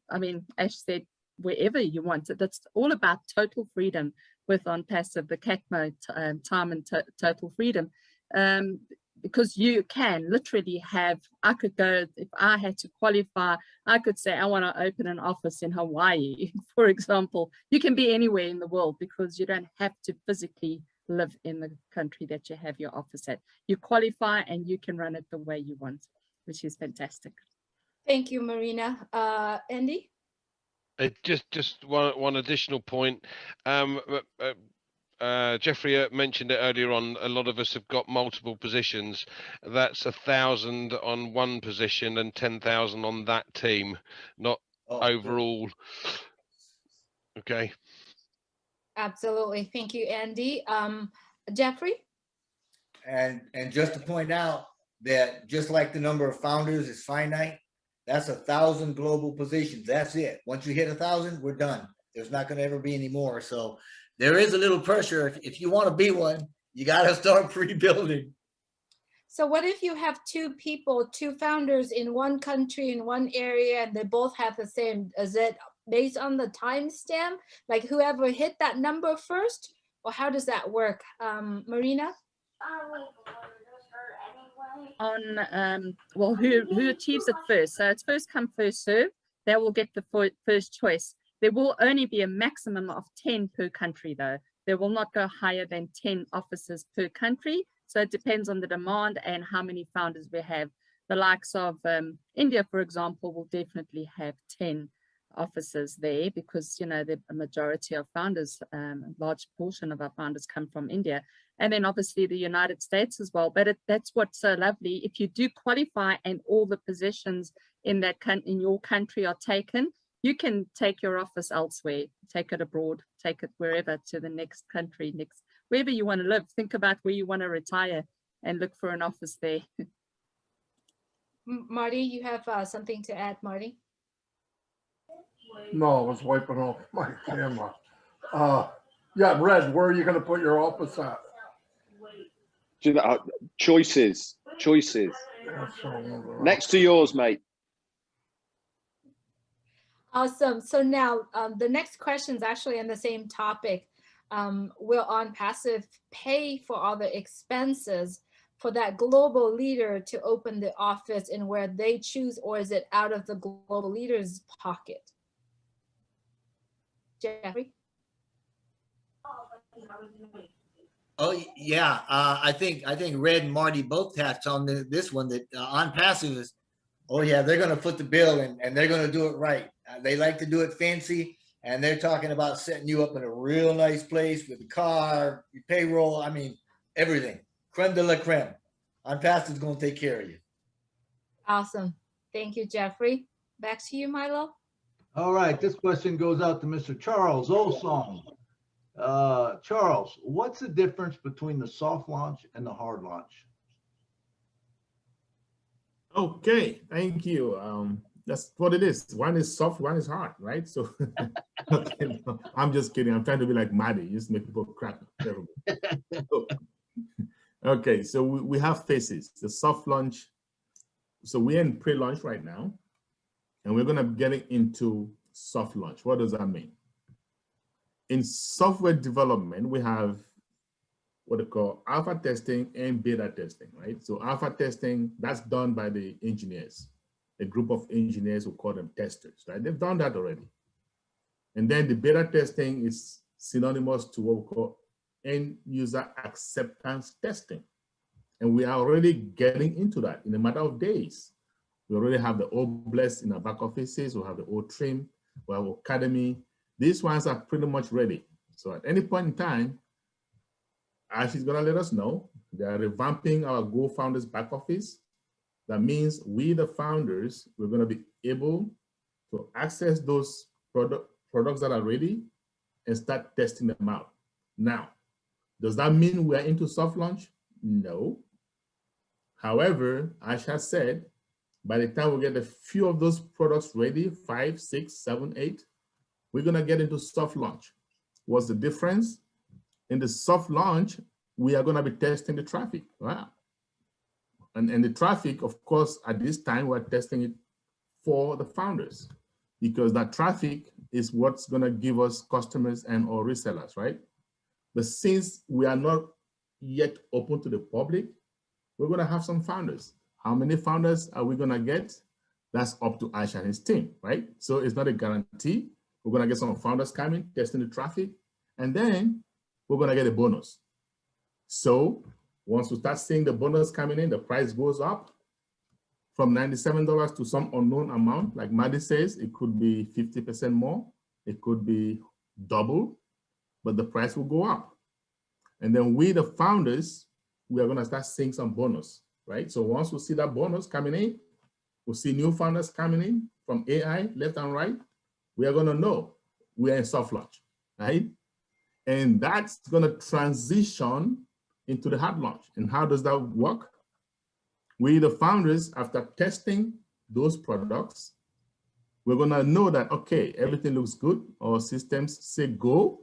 Ash said, wherever you want it. That's all about total freedom with ONPASSIVE, the CACMO, time and total freedom. Because you can literally I could go, if I had to qualify, I could say, I want to open an office in Hawaii, for example. You can be anywhere in the world because you don't have to physically live in the country that you have your office at. You qualify and you can run it the way you want, which is fantastic. Thank you, Marina. Andy? Just one additional point. Jeffrey mentioned it earlier on. A lot of us have got multiple positions. That's 1,000 on one position and 10,000 on that team, not overall. Okay. Absolutely. Thank you, Andy. Jeffrey? And just to point out that just like the number of founders is finite, that's 1,000 global positions. That's it. Once you hit 1,000, we're done. There's not going to ever be any more. So there is a little pressure. If you want to be one, you got to start pre-building. So what if you have two people, two founders in one country, in one area, and they both have the same? Is it based on the timestamp? Like whoever hit that number first? Or how does that work? Marina? On well, who achieves it first? So it's first come, first serve. They will get the first choice. There will only be a maximum of 10 per country, though. They will not go higher than 10 offices per country. So it depends on the demand and how many founders we have. The likes of India, for example, will definitely have 10 offices there because, you know, the majority of founders, a large portion of our founders come from India. And then obviously the United States as well. But that's what's so lovely. If you do qualify and all the positions in your country are taken, you can take your office elsewhere, take it abroad, take it wherever, to the next country, wherever you want to live. Think about where you want to retire and look for an office there. Marty, you have something to add, Marty? No, I was wiping off my camera. Yeah, Red, where are you going to put your office at? Choices. Next to yours, mate. Awesome. So now the next question is actually on the same topic. Will ONPASSIVE pay for all the expenses for that global leader to open the office in where they choose, or is it out of the global leader's pocket? Jeffrey? Oh yeah, I think Red and Marty both touched on this one, that ONPASSIVE is, oh yeah, they're going to foot the bill and they're going to do it right. They like to do it fancy, and they're talking about setting you up in a real nice place with a car, your payroll. I mean, everything. Creme de la creme. ONPASSIVE is going to take care of you. Awesome. Thank you, Jeffrey. Back to you, Milo. All right, this question goes out to Mr. Charles Olsong. Charles, what's the difference between the soft launch and the hard launch? Okay, thank you. That's what it is. One is soft, one is hard, right? So, okay, no, I'm just kidding. I'm trying to be like Maddie, just make people crack. Okay, so we have phases. The soft launch. So we're in pre-launch right now, and we're going to get into soft launch. What does that mean? In software development, we have what they call alpha testing and beta testing, right? So alpha testing, that's done by the engineers, a group of engineers who call them testers, right? They've done that already. And then the beta testing is synonymous to what we call end user acceptance testing. And we are already getting into that in a matter of days. We already have the O-Bless in our back offices, we have the O-Trim, we have Academy. These ones are pretty much ready. So at any point in time, Ash is gonna let us know. They are revamping our Go Founders back office. That means we, the founders, we're gonna be able to access those products that are ready and start testing them out. Now, does that mean we are into soft launch? No. However, Ash has said, by the time we get a few of those products ready, 5, 6, 7, 8, we're gonna get into soft launch. What's the difference? In the soft launch, we are gonna be testing the traffic. Wow. And the traffic, of course, at this time, we're testing it for the founders, because that traffic is what's gonna give us customers and or resellers, right? But since we are not yet open to the public, we're gonna have some founders. How many founders are we gonna get? That's up to Ash and his team, right? So it's not a guarantee. We're gonna get some founders coming, testing the traffic, and then we're gonna get a bonus. So once we start seeing the bonus coming in, the price goes up from $97 to some unknown amount. Like Maddie says, it could be 50% more, it could be double, but the price will go up. And then we, the founders, we are gonna start seeing some bonus, right? So once we see that bonus coming in, we'll see new founders coming in from AI, left and right. We are gonna know we are in soft launch, right? And that's gonna transition into the hard launch. And how does that work? We, the founders, after testing those products, we're gonna know that, okay, everything looks good. Our systems say go.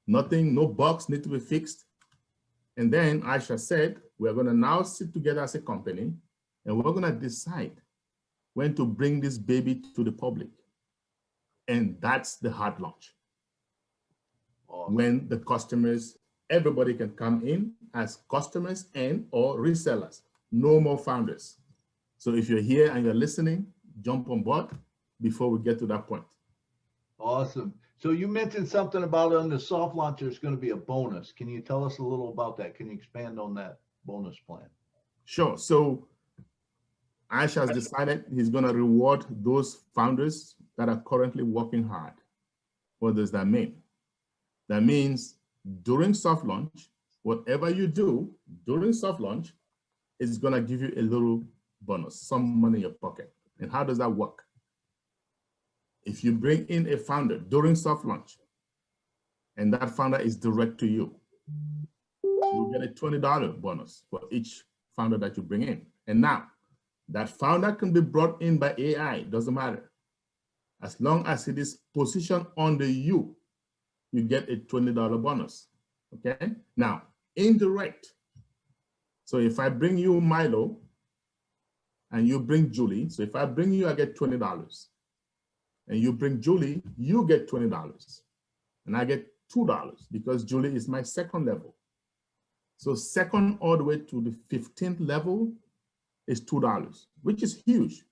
Nothing, no bugs need to be fixed. And then Aisha said, we're going to now sit together as a company and we're going to decide when to bring this baby to the public. And that's the hard launch. Awesome. When the customers, everybody can come in as customers and or resellers, no more founders. So if you're here and you're listening, jump on board before we get to that point. Awesome. So you mentioned something about on the soft launch, there's going to be a bonus. Can you tell us a little about that? Can you expand on that bonus plan? Sure. So Aisha has decided he's going to reward those founders that are currently working hard. What does that mean? That means during soft launch, whatever you do during soft launch is going to give you a little bonus, some money in your pocket. And how does that work? If you bring in a founder during soft launch and that founder is direct to you, you get a $20 bonus for each founder that you bring in. And now that founder can be brought in by AI, doesn't matter. As long as it is positioned under you, you get a $20 bonus, okay? Now, indirect. So if I bring you Milo and you bring Julie, so if I bring you, I get $20. And you bring Julie, you get $20. And I get $2 because Julie is my second level. So second all the way to the 15th level is $2, which is huge,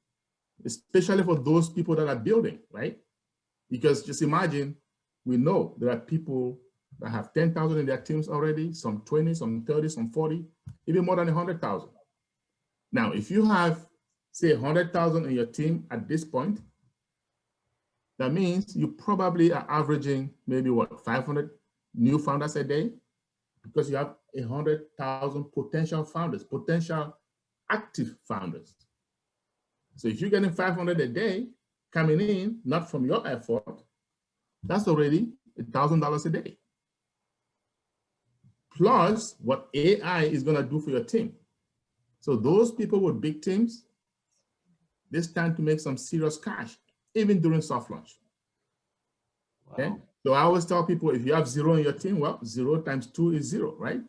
especially for those people that are building, right? Because just imagine, we know there are people that have 10,000 in their teams already, some 20, some 30, some 40, even more than 100,000. Now, if you have, say, 100,000 in your team at this point, that means you probably are averaging maybe what, 500 new founders a day, because you have 100,000 potential founders, potential active founders. So if you're getting 500 a day coming in, not from your effort, that's already $1,000 a day. Plus what AI is going to do for your team. So those people with big teams, they stand to make some serious cash, even during soft launch. Wow. Okay. So I always tell people, if you have 0 in your team, well, 0 times 2 is 0, right?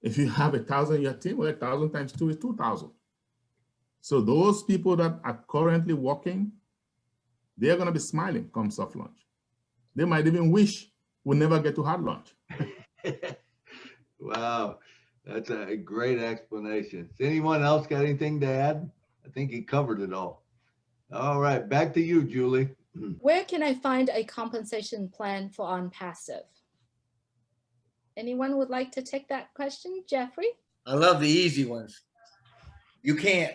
If you have 1,000 in your team, well, 1,000 times 2 is 2,000. So those people that are currently working, they're going to be smiling come soft launch. They might even wish we never get to hard launch. Wow, that's a great explanation. Does anyone else got anything to add? I think he covered it all. All right, back to you, Julie. Where can I find a compensation plan for OnPassive? Anyone would like to take that question? Jeffrey? I love the easy ones. You can't.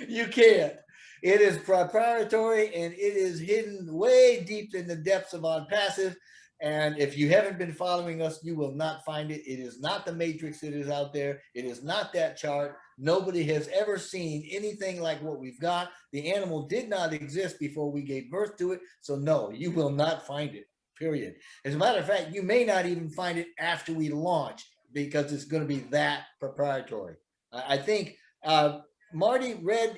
You can't. It is proprietary and it is hidden way deep in the depths of OnPassive. And if you haven't been following us, you will not find it. It is not the matrix that is out there. It is not that chart. Nobody has ever seen anything like what we've got. The animal did not exist before we gave birth to it. So no, you will not find it, period. As a matter of fact, you may not even find it after we launch because it's going to be that proprietary. I think Marty, Red,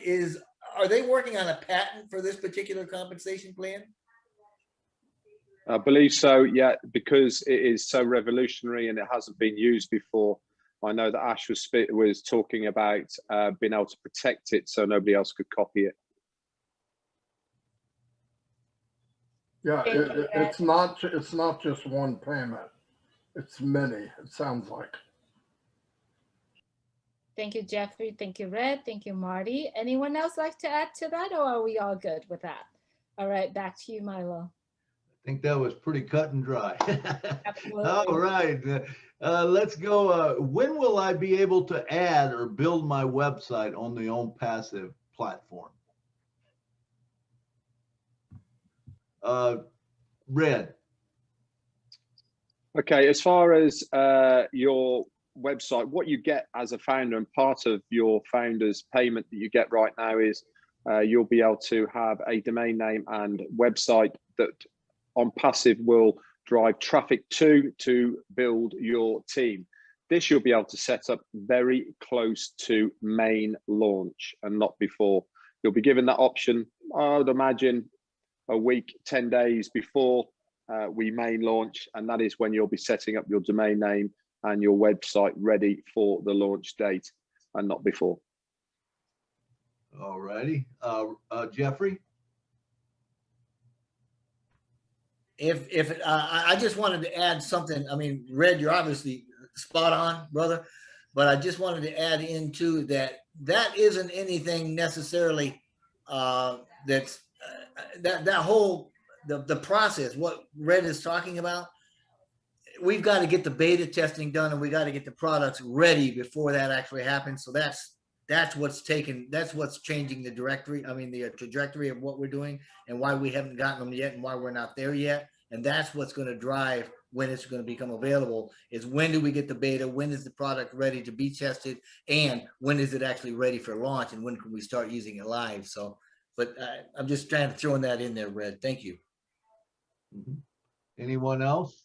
are they working on a patent for this particular compensation plan? I believe so, yeah, because it is so revolutionary and it hasn't been used before. I know that Ash was talking about being able to protect it so nobody else could copy it. Yeah, it's not just one payment. It's many, it sounds like. Thank you, Jeffrey. Thank you, Red. Thank you, Marty. Anyone else like to add to that, or are we all good with that? All right, back to you, Milo. I think that was pretty cut and dry. Absolutely. All right, let's go. When will I be able to add or build my website on the ONPASSIVE platform? Red. Okay, as far as your website, what you get as a founder, and part of your founder's payment that you get right now is you'll be able to have a domain name and website that ONPASSIVE will drive traffic to build your team. This you'll be able to set up very close to main launch and not before. You'll be given that option, I would imagine, a week, 10 days before we main launch, and that is when you'll be setting up your domain name and your website ready for the launch date, and not before. All righty. Jeffrey? I just wanted to add something. I mean, Red, you're obviously spot on, brother, but I just wanted to add into that isn't anything necessarily that's that whole the process. What Red is talking about, we've got to get the beta testing done, and we got to get the products ready before that actually happens. So that's what's changing the directory. I mean, the trajectory of what we're doing and why we haven't gotten them yet and why we're not there yet. And that's what's going to drive when it's going to become available, is when do we get the beta? When is the product ready to be tested? And when is it actually ready for launch? And when can we start using it live? So, but I'm just trying to throw that in there, Red. Thank you. Anyone else?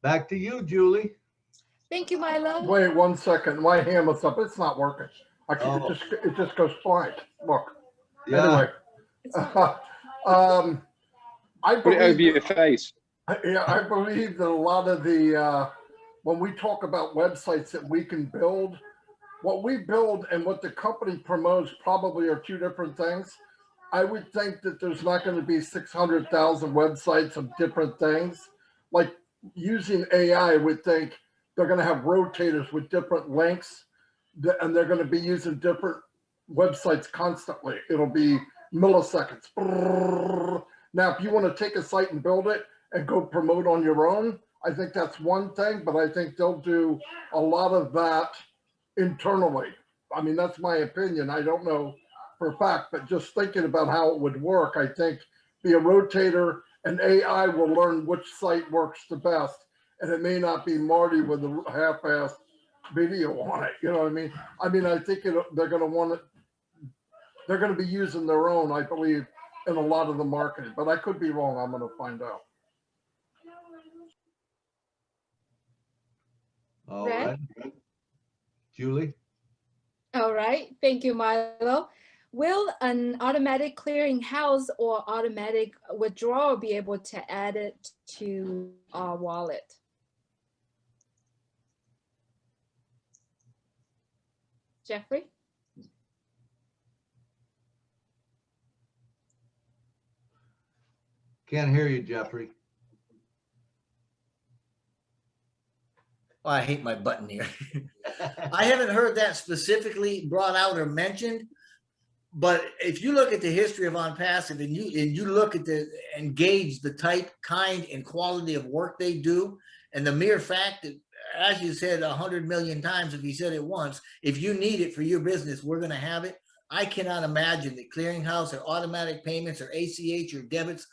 Back to you, Julie. Thank you, Milo. Wait 1 second. My hand was up. It's not working. I can, Oh. it just goes blank. Look. Yeah. Anyway, I Put it over believe, your face. yeah, I believe that a lot of the when we talk about websites that we can build, what we build and what the company promotes probably are two different things. I would think that there's not going to be 600,000 websites of different things. Like using AI, I would think they're going to have rotators with different links, and they're going to be using different websites constantly. It'll be milliseconds. Now, if you want to take a site and build it and go promote on your own, I think that's one thing, but I think they'll do a lot of that internally. I mean, that's my opinion. I don't know for a fact, but just thinking about how it would work, I think be a rotator, and AI will learn which site works the best. And it may not be Marty with a half-assed video on it. You know what I mean? I think they're going to want it. They're going to be using their own, I believe, in a lot of the marketing, but I could be wrong. I'm going to find out. All right. Julie? All right. Thank you, Milo. Will an automatic clearinghouse or automatic withdrawal be able to add it to our wallet? Jeffrey? Can't hear you, Jeffrey. Oh, I hate my button here. I haven't heard that specifically brought out or mentioned, but if you look at the history of OnPassive and you look at and gauge the type, kind, and quality of work they do, and the mere fact that, as you said 100 million times, if you said it once, if you need it for your business, we're going to have it. I cannot imagine that clearinghouse or automatic payments or ACH or debits,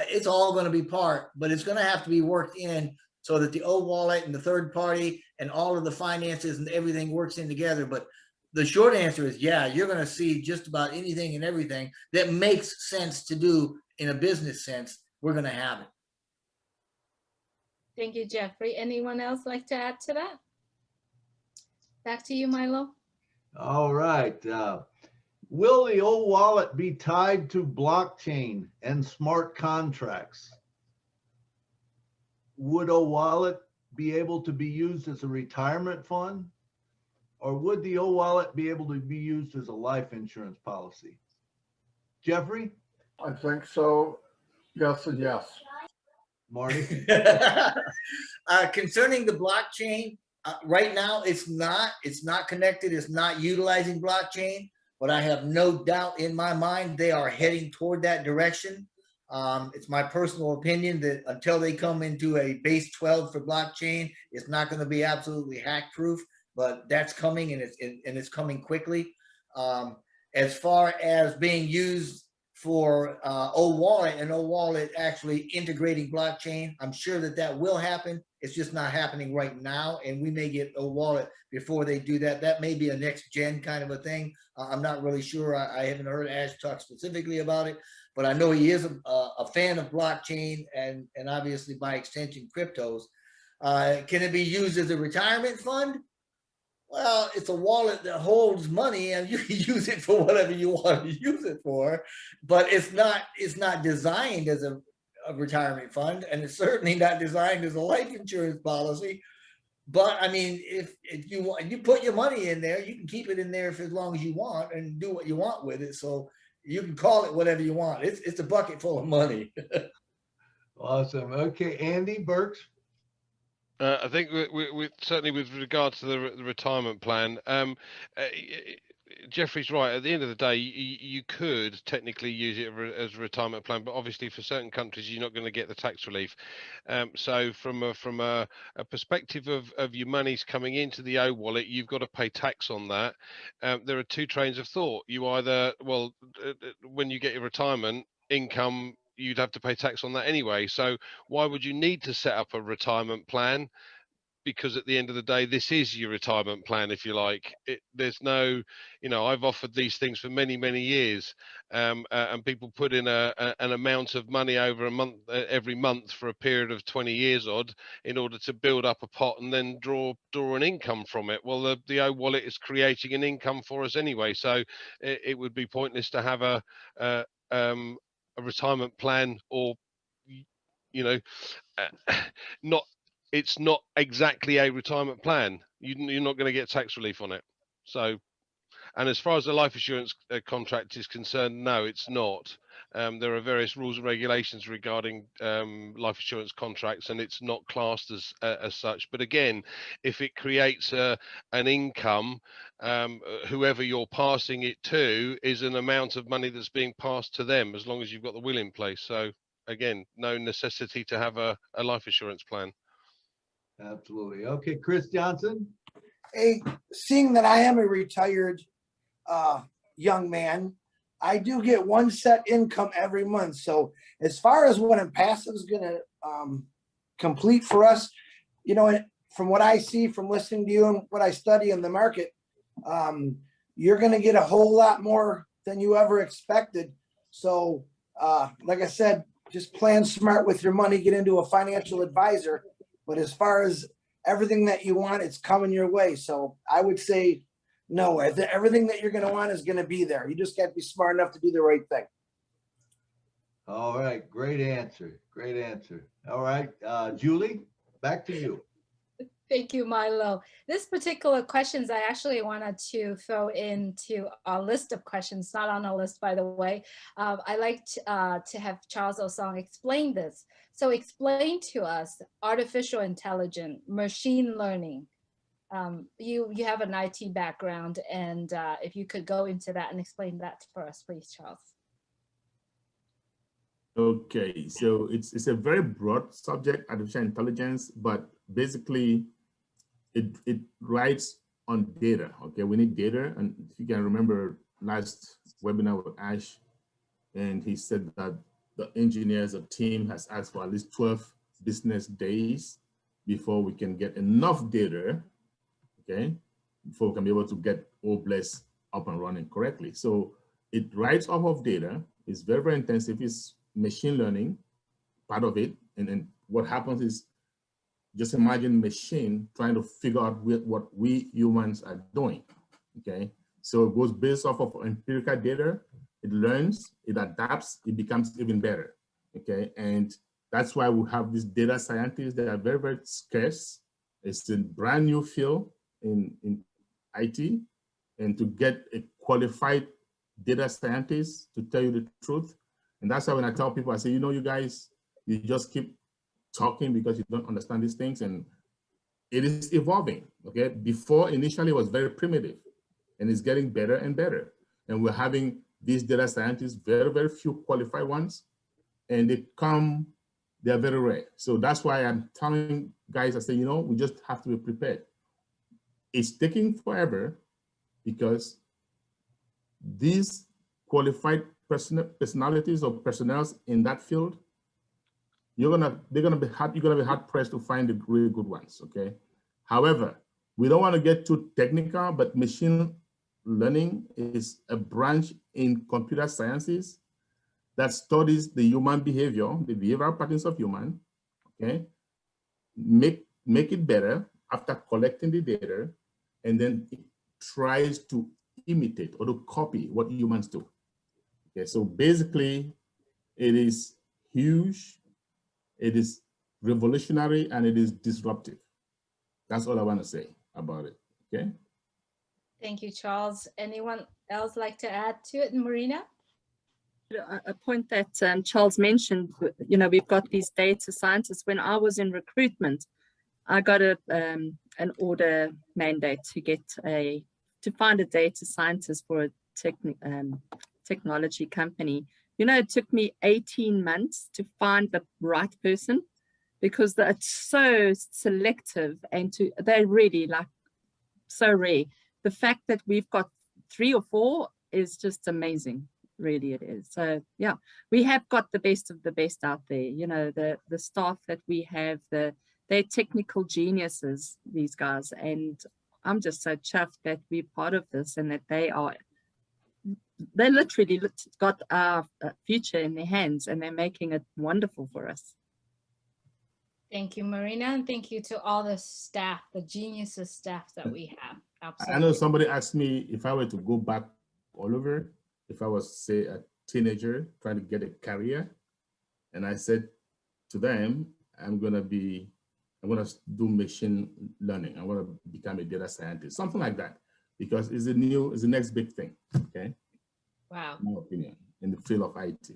it's all going to be part, but it's going to have to be worked in so that the wallet and the third party and all of the finances and everything works in together. But the short answer is, yeah, you're going to see just about anything and everything that makes sense to do in a business sense. We're going to have it. Thank you, Jeffrey. Anyone else like to add to that? Back to you, Milo. All right. Will the old wallet be tied to blockchain and smart contracts? Would a wallet be able to be used as a retirement fund? Or would the old wallet be able to be used as a life insurance policy? Jeffrey? I think so. Yes and yes. Marty? Concerning the blockchain, right now it's not connected, it's not utilizing blockchain, but I have no doubt in my mind they are heading toward that direction. It's my personal opinion that until they come into a base 12 for blockchain, it's not going to be absolutely hack proof, but that's coming, and it's coming quickly. As far as being used for OWallet and OWallet actually integrating blockchain, I'm sure that will happen. It's just not happening right now, and we may get OWallet before they do that. That may be a next gen kind of a thing. I'm not really sure. I haven't heard Ash talk specifically about it, but I know he is a fan of blockchain and obviously by extension cryptos. Can it be used as a retirement fund? Well, it's a wallet that holds money and you can use it for whatever you want to use it for, but it's not designed as a retirement fund, and it's certainly not designed as a life insurance policy. But I mean, if you want, you put your money in there, you can keep it in there for as long as you want and do what you want with it. So you can call it whatever you want. It's a bucket full of money. Awesome. Okay, Andy Burks. I think we certainly with regard to the retirement plan, Jeffrey's right. At the end of the day, you could technically use it as a retirement plan, but obviously for certain countries, you're not going to get the tax relief. So from a perspective of your money's coming into the O wallet, you've got to pay tax on that. There are two trains of thought. You either, well, when you get your retirement income, you'd have to pay tax on that anyway. So why would you need to set up a retirement plan? Because at the end of the day, this is your retirement plan, if you like. There's no, I've offered these things for many, many years, and people put in an amount of money over a month, every month for a period of 20 years odd, in order to build up a pot and then draw an income from it. Well, the O wallet is creating an income for us anyway, so it would be pointless to have a retirement plan, or not. It's not exactly a retirement plan. You're not going to get tax relief on it. So, and as far as the life insurance contract is concerned, no, it's not. There are various rules and regulations regarding life insurance contracts, and it's not classed as such. But again, if it creates an income, whoever you're passing it to is an amount of money that's being passed to them, as long as you've got the will in place. So again, no necessity to have a life insurance plan. Absolutely. Okay, Chris Johnson. Hey, seeing that I am a retired young man, I do get one set income every month. So as far as what ONPASSIVE is going to complete for us, from what I see from listening to you and what I study in the market, you're going to get a whole lot more than you ever expected. So like I said, just plan smart with your money, get into a financial advisor. But as far as everything that you want, it's coming your way. So I would say, no, everything that you're going to want is going to be there. You just got to be smart enough to do the right thing. All right. Great answer. Great answer. All right. Julie, back to you. Thank you, Milo. This particular questions I actually wanted to throw into our list of questions, not on our list, by the way. I like to have Charles Osong explain this. So explain to us artificial intelligence, machine learning. You have an IT background, and if you could go into that and explain that for us, please, Charles. Okay, so it's a very broad subject, artificial intelligence, but basically it writes on data. Okay, we need data, and if you can remember last webinar with Ash, and he said that the engineers, the team has asked for at least 12 business days before we can get enough data, okay, before we can be able to get OBLES up and running correctly. So it writes off of data. It's very, very intensive. It's machine learning, part of it. And then what happens is, just imagine machine trying to figure out what we humans are doing, okay? So it goes based off of empirical data, it learns, it adapts, it becomes even better, okay? And that's why we have these data scientists that are very, very scarce. It's a brand new field in IT, and to get a qualified data scientist, to tell you the truth, and that's why when I tell people, I say, you guys, you just keep talking because you don't understand these things, and it is evolving, okay? Before, initially, it was very primitive, and it's getting better and better. And we're having these data scientists, very, very few qualified ones, and they're very rare. So that's why I'm telling guys, I say, we just have to be prepared. It's taking forever because these qualified personalities or personnel in that field, you're gonna be hard pressed to find the really good ones, okay? However, we don't want to get too technical, but machine learning is a branch in computer sciences that studies the human behavior, the behavioral patterns of human, okay? Make it better after collecting the data, and then it tries to imitate or to copy what humans do. Okay, so basically it is huge, it is revolutionary, and it is disruptive. That's all I want to say about it. Okay. Thank you, Charles. Anyone else like to add to it, Marina? A point that Charles mentioned, you know, we've got these data scientists. When I was in recruitment, I got an order mandate to find a data scientist for a technology company. You know, it took me 18 months to find the right person because it's so selective and they're really like so rare. The fact that we've got 3 or 4 is just amazing. Really it is. So yeah, we have got the best of the best out there. You know, the staff that we have, they're technical geniuses, these guys, and I'm just so chuffed that we're part of this and that they literally got our future in their hands and they're making it wonderful for us. Thank you, Marina, and thank you to all the staff, the geniuses staff that we have. Absolutely. I know somebody asked me if I were to go back all over, if I was, say, a teenager trying to get a career, and I said to them, I'm going to do machine learning. I want to become a data scientist, something like that, because it's the next big thing. Okay. Wow. In my opinion, in the field of IT.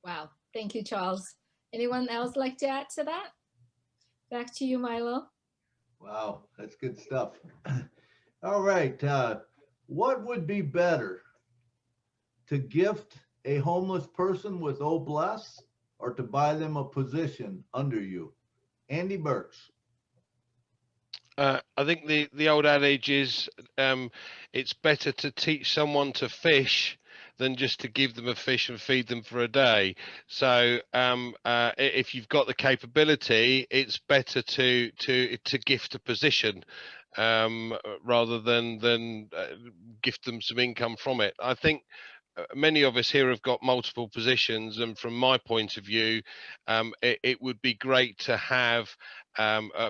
Wow. Thank you, Charles. Anyone else like to add to that? Back to you, Milo. Wow, that's good stuff. All right. What would be better, to gift a homeless person with Oh Bless or to buy them a position under you? Andy Burks. I think the old adage is it's better to teach someone to fish than just to give them a fish and feed them for a day. So if you've got the capability, it's better to gift a position rather than gift them some income from it. I think many of us here have got multiple positions, and from my point of view, it would be great to have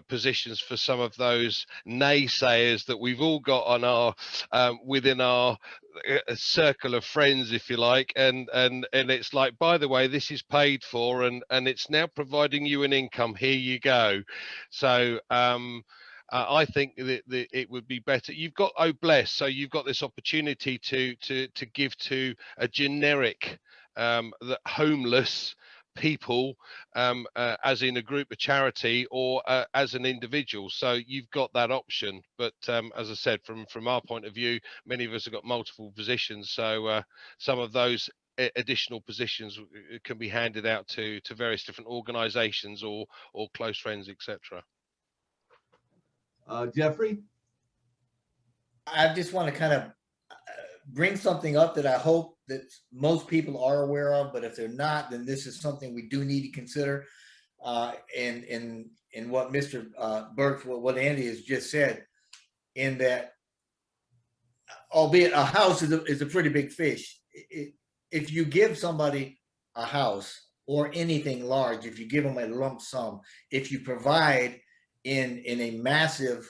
positions for some of those naysayers that we've all got on our within our circle of friends, if you like, and it's like, by the way, this is paid for and it's now providing you an income, here you go. So I think that it would be better. You've got Oh Bless, so you've got this opportunity to give to a generic homeless people, as in a group of charity or as an individual. So you've got that option. But as I said, from our point of view, many of us have got multiple positions. So some of those additional positions can be handed out to various different organizations or close friends, etc. Jeffrey? I just want to kind of bring something up that I hope that most people are aware of, but if they're not, then this is something we do need to consider. In what Mr. Burke, what Andy has just said, in that, albeit a house is a pretty big fish. If you give somebody a house or anything large, if you give them a lump sum, if you provide in a massive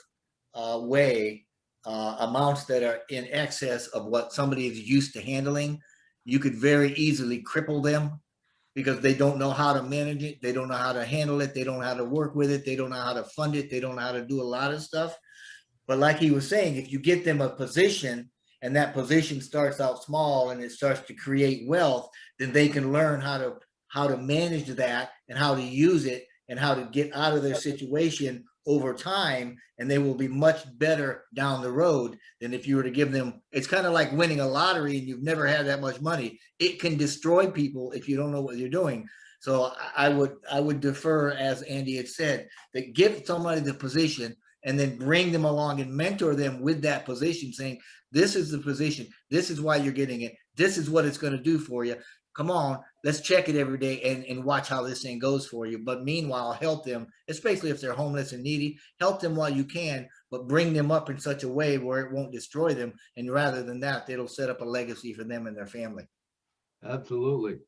way, amounts that are in excess of what somebody is used to handling, you could very easily cripple them because they don't know how to manage it. They don't know how to handle it. They don't know how to work with it. They don't know how to fund it. They don't know how to do a lot of stuff. But like he was saying, if you get them a position and that position starts out small and it starts to create wealth, then they can learn how to manage that and how to use it and how to get out of their situation over time, and they will be much better down the road than if you were to give them. It's kind of like winning a lottery and you've never had that much money. It can destroy people if you don't know what you're doing. So I would defer, as Andy had said, that give somebody the position and then bring them along and mentor them with that position, saying, this is the position, this is why you're getting it, this is what it's going to do for you. Come on, let's check it every day and watch how this thing goes for you. But meanwhile, help them, especially if they're homeless and needy, help them while you can, but bring them up in such a way where it won't destroy them. And rather than that, it'll set up a legacy for them and their family. Absolutely.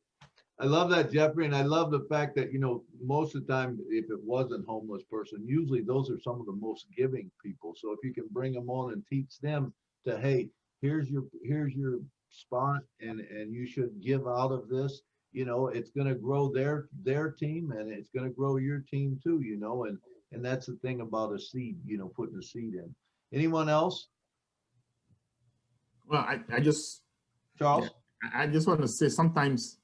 I love that, Jeffrey, and I love the fact that, you know, most of the time, if it wasn't homeless person, usually those are some of the most giving people. So if you can bring them on and teach them to, hey, here's your spot, and you should give out of this, you know, it's going to grow their team, and it's going to grow your team too, you know, and that's the thing about a seed, you know, putting a seed in. Anyone else? Well, I just, Charles? yeah, I just want to say sometimes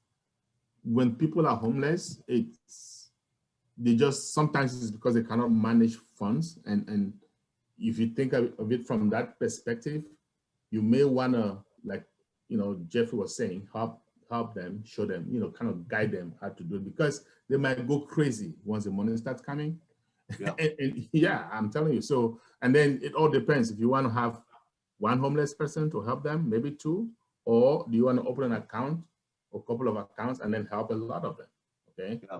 when people are homeless, sometimes it's because they cannot manage funds. And if you think of it from that perspective, you may want to, like, you know, Jeffrey was saying, help them, show them, you know, kind of guide them how to do it, because they might go crazy once the money starts coming. Yeah. and yeah, I'm telling you. So, and then it all depends. If you want to have one homeless person to help them, maybe two, or do you want to open an account or a couple of accounts and then help a lot of them? Okay. Yeah.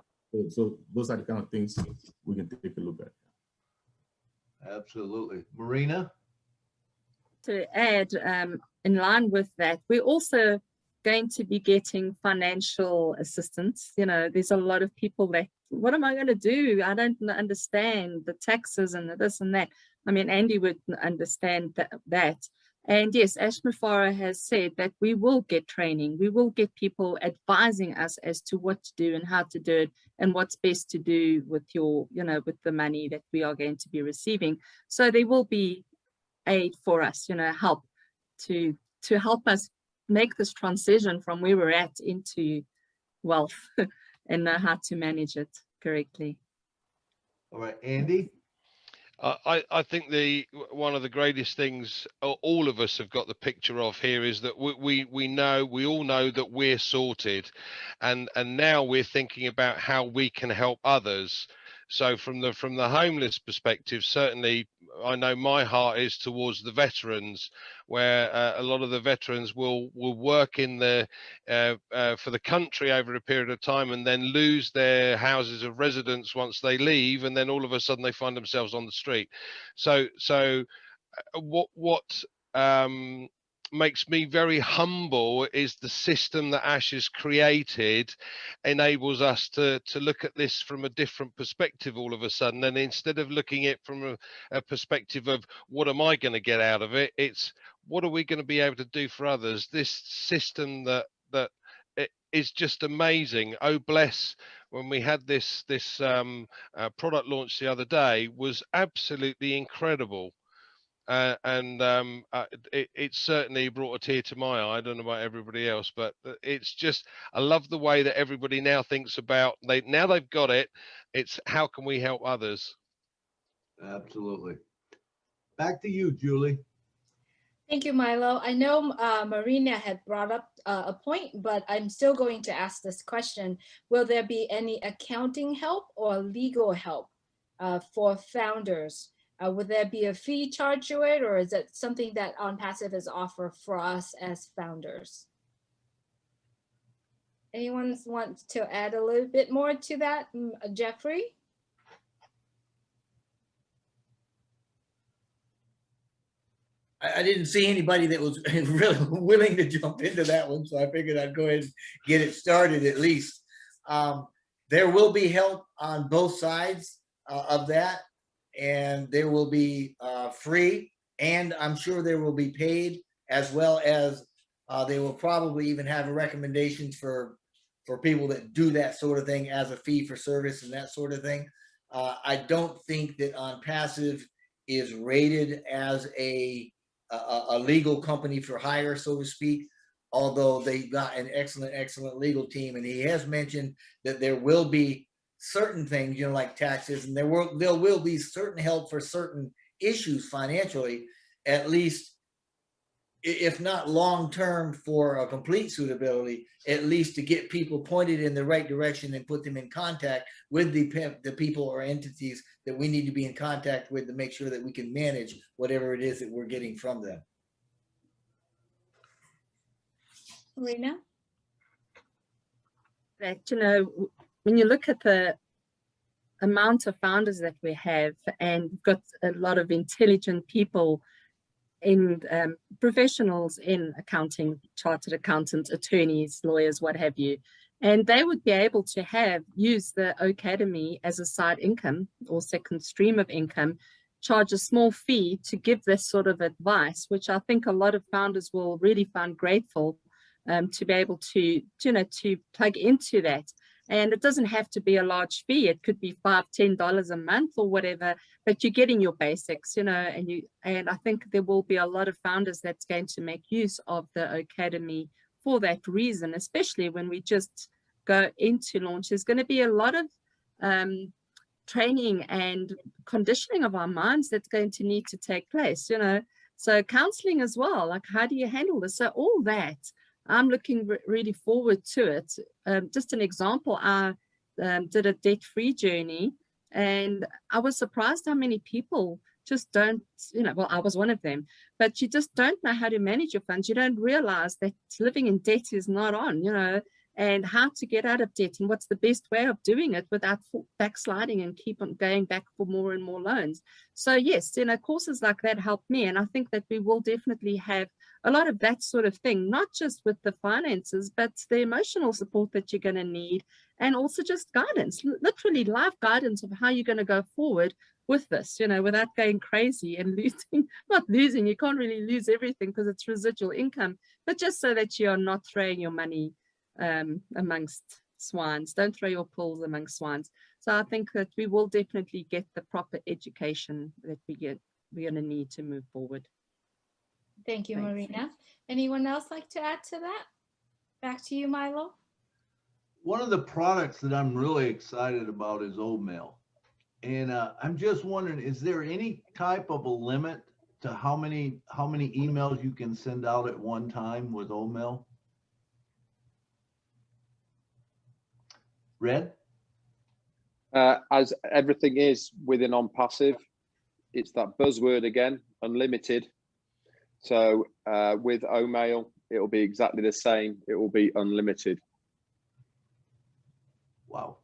So those are the kind of things we can take a look at. Absolutely. Marina? To add, in line with that, we're also going to be getting financial assistance. You know, there's a lot of people that, what am I going to do? I don't understand the taxes and this and that. I mean, Andy would understand that. And yes, Ashmafara has said that we will get training. We will get people advising us as to what to do and how to do it and what's best to do with your, you know, with the money that we are going to be receiving. So there will be aid for us, you know, help to help us make this transition from where we're at into wealth and know how to manage it correctly. All right, Andy? I think one of the greatest things all of us have got the picture of here is that we all know that we're sorted, and now we're thinking about how we can help others. So from the homeless perspective, certainly I know my heart is towards the veterans, where a lot of the veterans will work in for the country over a period of time and then lose their houses of residence once they leave, and then all of a sudden they find themselves on the street. So what makes me very humble is the system that Ash has created enables us to look at this from a different perspective all of a sudden. And instead of looking at it from a perspective of what am I going to get out of it, it's what are we going to be able to do for others. This system that it is just amazing. Oh bless, when we had this product launch the other day, was absolutely incredible. It certainly brought a tear to my eye. I don't know about everybody else, but it's just, I love the way that everybody now thinks about, now they've got it, it's how can we help others? Absolutely. Back to you, Julie. Thank you, Milo. I know Marina had brought up a point, but I'm still going to ask this question. Will there be any accounting help or legal help for founders? Would there be a fee charged to it, or is it something that ONPASSIVE is offer for us as founders? Anyone want to add a little bit more to that? Jeffrey? I didn't see anybody that was really willing to jump into that one, so I figured I'd go ahead and get it started at least. There will be help on both sides of that, and there will be free, and I'm sure there will be paid, as well as they will probably even have recommendations for people that do that sort of thing as a fee for service and that sort of thing. I don't think that ONPASSIVE is rated as a legal company for hire, so to speak, although they've got an excellent legal team. And he has mentioned that there will be certain things, you know, like taxes, and there will be certain help for certain issues financially, at least if not long-term for a complete suitability, at least to get people pointed in the right direction and put them in contact with the people or entities that we need to be in contact with to make sure that we can manage whatever it is that we're getting from them. Marina? That, you know, when you look at the amount of founders that we have, and we've got a lot of intelligent people in professionals in accounting, chartered accountants, attorneys, lawyers, what have you. And they would be able to use the Academy as a side income or second stream of income, charge a small fee to give this sort of advice, which I think a lot of founders will really find grateful to be able to plug into that. And it doesn't have to be a large fee. It could be $5, $10 a month or whatever, but you're getting your basics, and I think there will be a lot of founders that's going to make use of the Academy for that reason, especially when we just go into launch. There's going to be a lot of training and conditioning of our minds that's going to need to take place, so counseling as well, like how do you handle this? So all that, I'm looking really forward to it. Just an example, I did a debt-free journey, and I was surprised how many people just don't, well, I was one of them, but you just don't know how to manage your funds. You don't realize that living in debt is not on, and how to get out of debt and what's the best way of doing it without backsliding and keep on going back for more and more loans. So yes, courses like that help me. And I think that we will definitely have a lot of that sort of thing, not just with the finances, but the emotional support that you're going to need, and also just guidance, literally life guidance of how you're going to go forward with this, without going crazy and not losing. You can't really lose everything because it's residual income, but just so that you're not throwing your money amongst swines. Don't throw your pearls among swines. So I think that we will definitely get the proper education that we're going to need to move forward. Thank you, Thanks. Marina. Anyone else like to add to that? Back to you, Milo. One of the products that I'm really excited about is Oatmeal. And I'm just wondering, is there any type of a limit to how many emails you can send out at one time with Oatmeal? Red? As everything is within OnPassive, it's that buzzword again, unlimited. So with Oatmeal, it will be exactly the same. It will be unlimited. Wow.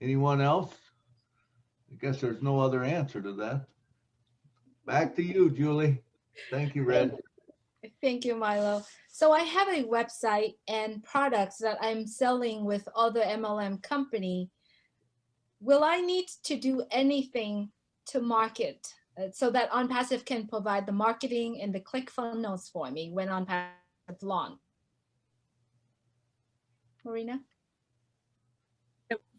Anyone else? I guess there's no other answer to that. Back to you, Julie. Thank you, Red. Thank you, Milo. So I have a website and products that I'm selling with other MLM company. Will I need to do anything to market so that OnPassive can provide the marketing and the ClickFunnels for me when OnPassive launch? Marina?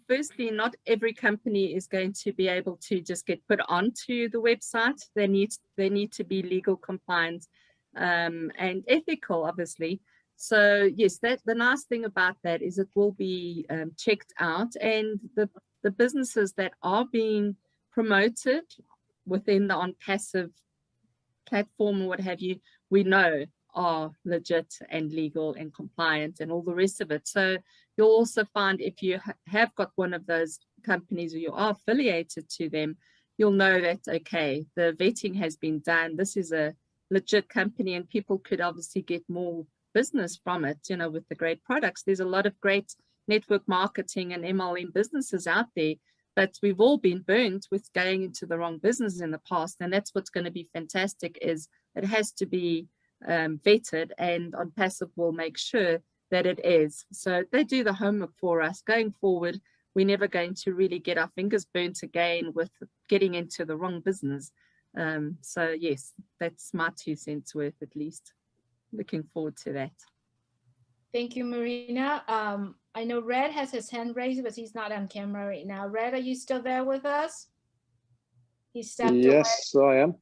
Firstly, not every company is going to be able to just get put onto the website. They need to be legal compliant and ethical, obviously. So yes, the nice thing about that is it will be checked out, and the businesses that are being promoted within the OnPassive platform or what have you, we know are legit and legal and compliant and all the rest of it. So you'll also find if you have got one of those companies or you are affiliated to them, you'll know that, okay, the vetting has been done. This is a legit company, and people could obviously get more business from it, with the great products. There's a lot of great network marketing and MLM businesses out there, but we've all been burnt with going into the wrong business in the past. And that's what's going to be fantastic, is it has to be vetted, and OnPassive will make sure that it is. So they do the homework for us. Going forward, we're never going to really get our fingers burnt again with getting into the wrong business. So yes, that's my 2 cents worth at least. Looking forward to that. Thank you, Marina. I know Red has his hand raised, but he's not on camera right now. Red, are you still there with us? He stepped away. Yes, I am.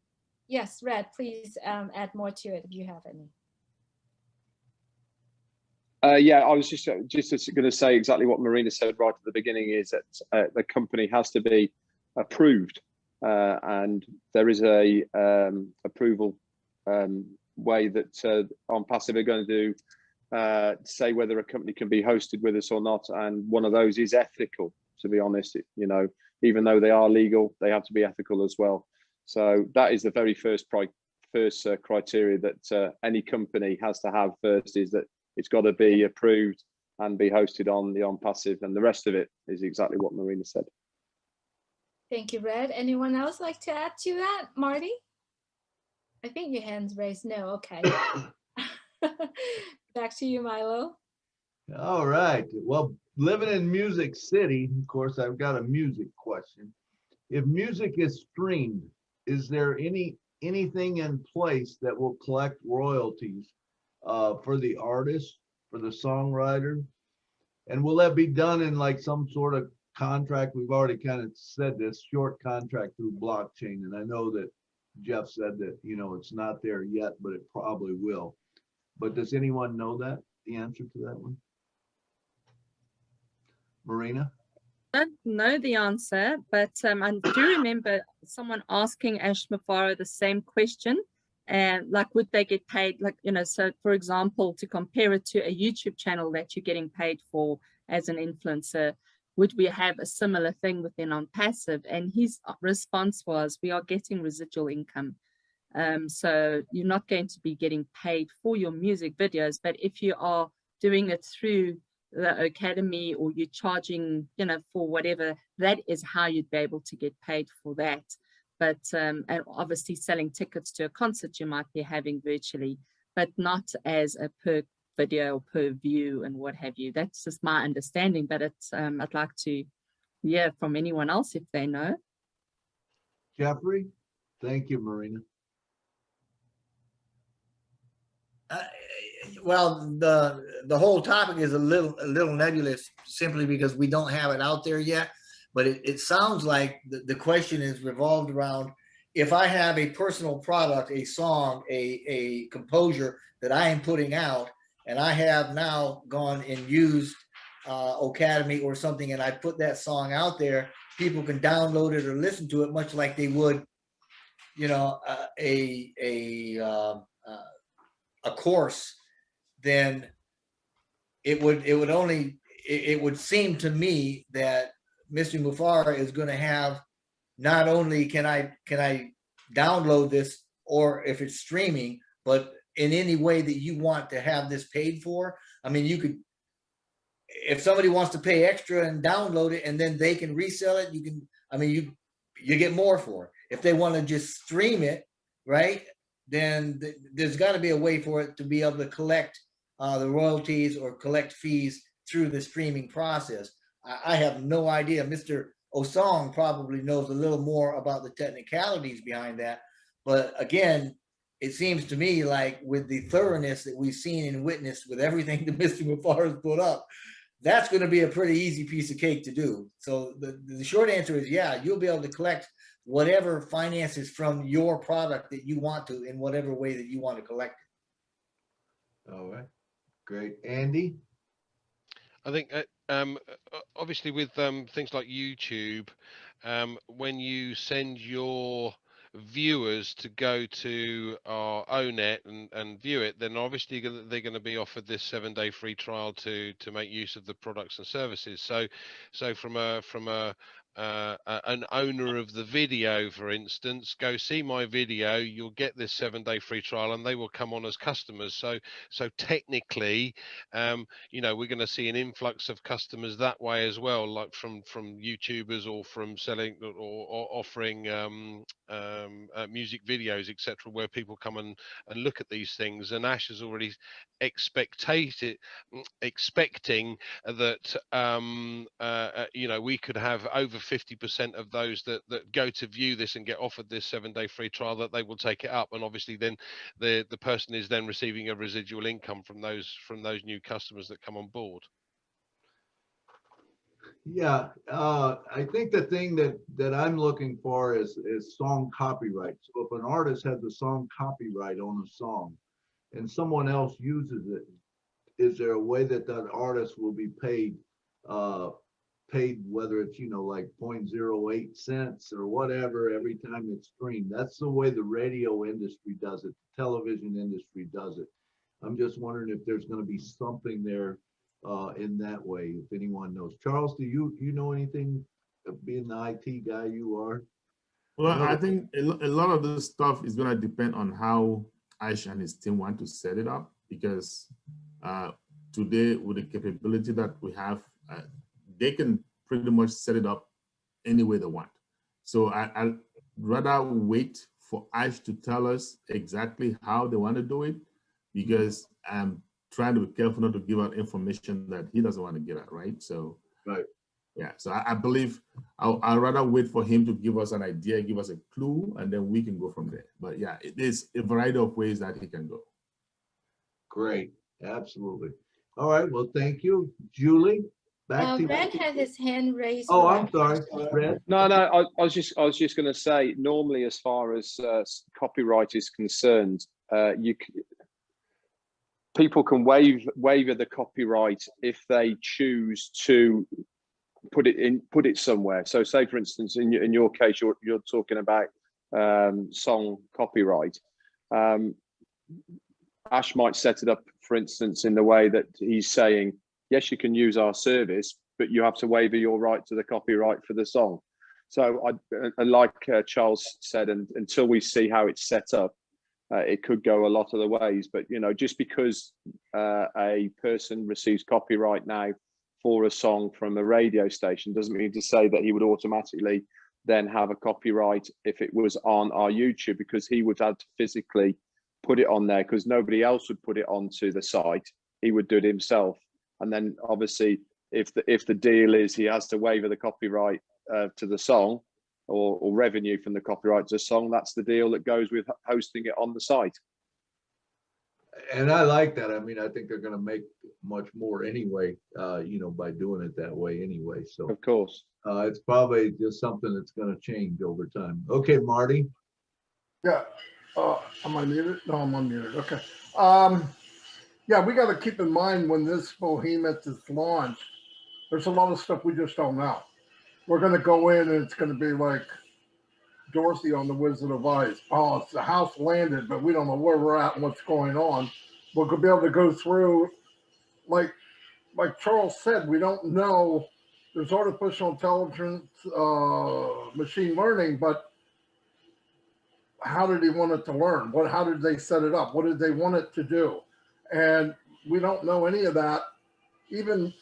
Yes, Red, please add more to it if you have any. Yeah, I was just going to say exactly what Marina said right at the beginning, is that the company has to be approved, and there is a approval way that OnPassive are going to say whether a company can be hosted with us or not, and one of those is ethical. To be honest, even though they are legal, they have to be ethical as well. So that is the very first criteria that any company has to have first, is that it's got to be approved and be hosted on the OnPassive, and the rest of it is exactly what Marina said. Thank you, Red. Anyone else like to add to that? Marty? I think your hand's raised. No, okay. Back to you, Milo. All right. Well, living in Music City, of course, I've got a music question. If music is streamed, is there anything in place that will collect royalties for the artist, for the songwriter? And will that be done in like some sort of contract? We've already kind of said this, short contract through blockchain. And I know that Jeff said that, you know, it's not there yet, but it probably will. But does anyone know that, the answer to that one? Marina? Don't know the answer, but I do remember someone asking Ash Mafaro the same question. And like, would they get paid? Like, you know, so for example, to compare it to a YouTube channel that you're getting paid for as an influencer, would we have a similar thing within OnPassive? And his response was, we are getting residual income. So you're not going to be getting paid for your music videos, but if you are doing it through the academy, or you're charging, you know, for whatever, that is how you'd be able to get paid for that. But and obviously selling tickets to a concert you might be having virtually, but not as a per video, per view, and what have you. That's just my understanding, but it's I'd like to hear from anyone else if they know. Jeffrey? Thank you, Marina. Well, the whole topic is a little nebulous simply because we don't have it out there yet. But it sounds like the question is revolved around, if I have a personal product, a song, a composure that I am putting out, and I have now gone and used Academy or something, and I put that song out there, people can download it or listen to it much like they would, you know, a course. Then it would seem to me that Mr. Mufara is going to have, not only can I download this, or if it's streaming, but in any way that you want to have this paid for. I mean, you could, if somebody wants to pay extra and download it and then they can resell it, you can, I mean, you get more for it. If they want to just stream it, right, then there's got to be a way for it to be able to collect the royalties or collect fees through the streaming process. I have no idea. Mr. Osong probably knows a little more about the technicalities behind that. But again, it seems to me like with the thoroughness that we've seen and witnessed with everything that Mr. Mufar has put up, that's going to be a pretty easy piece of cake to do. So the short answer is, yeah, you'll be able to collect whatever finances from your product that you want to, in whatever way that you want to collect it. All right, great. Andy? I think obviously with things like YouTube, when you send your viewers to go to our ONET and view it, then obviously they're going to be offered this 7-day free trial to make use of the products and services. So from an owner of the video, for instance, go see my video, you'll get this 7-day free trial, and they will come on as customers. So technically, you know, we're going to see an influx of customers that way as well, like from YouTubers, or from selling or offering music videos, etc., where people come and look at these things. And Ash has already expecting that you know, we could have over 50% of those that go to view this and get offered this 7-day free trial, that they will take it up, and obviously then the person is then receiving a residual income from those new customers that come on board. Yeah, I think the thing that I'm looking for is song copyright. So if an artist has a song copyright on a song and someone else uses it, is there a way that that artist will be paid, whether it's, you know, like 0.08 cents or whatever every time it's streamed? That's the way the radio industry does it, the television industry does it. I'm just wondering if there's going to be something there in that way, if anyone knows. Charles, do you know anything, being the IT guy you are? Well, I think a lot of this stuff is going to depend on how Ash and his team want to set it up, because today, with the capability that we have, they can pretty much set it up any way they want. So I'd rather wait for Ash to tell us exactly how they want to do it, because trying to be careful not to give out information that he doesn't want to get out, right? So, Right. yeah, so I believe I'll rather wait for him to give us an idea, give us a clue, and then we can go from there. But yeah, it is a variety of ways that he can go. Great. Absolutely. All right. Well, thank you. Julie, back to you. Red had his hand raised. Oh, for a I'm sorry. question. Red. No, I was just going to say, normally, as far as copyright is concerned, people can waiver the copyright if they choose to put it somewhere. So, say for instance, in your case, you're talking about song copyright. Ash might set it up, for instance, in the way that he's saying, yes, you can use our service, but you have to waiver your right to the copyright for the song. So, like Charles said, and until we see how it's set up, it could go a lot of the ways. But just because a person receives copyright now for a song from a radio station doesn't mean to say that he would automatically then have a copyright if it was on our YouTube, because he would have to physically put it on there, because nobody else would put it onto the site. He would do it himself. And then obviously if the deal is he has to waiver the copyright to the song, or revenue from the copyright to the song, that's the deal that goes with hosting it on the site. And I like that. I mean, I think they're going to make much more anyway, by doing it that way anyway. So of course, it's probably just something that's going to change over time. Okay, Marty. Yeah. Am I muted? No, I'm unmuted. Okay. Yeah, we got to keep in mind when this behemoth is launched, there's a lot of stuff we just don't know. We're going to go in and it's going to be like Dorothy on The Wizard of Oz. Oh, it's the house landed, but we don't know where we're at and what's going on. We're going to be able to go through, like Charles said, we don't know. There's artificial intelligence, machine learning, but how did he want it to learn? How did they set it up? What did they want it to do? And we don't know any of that. Even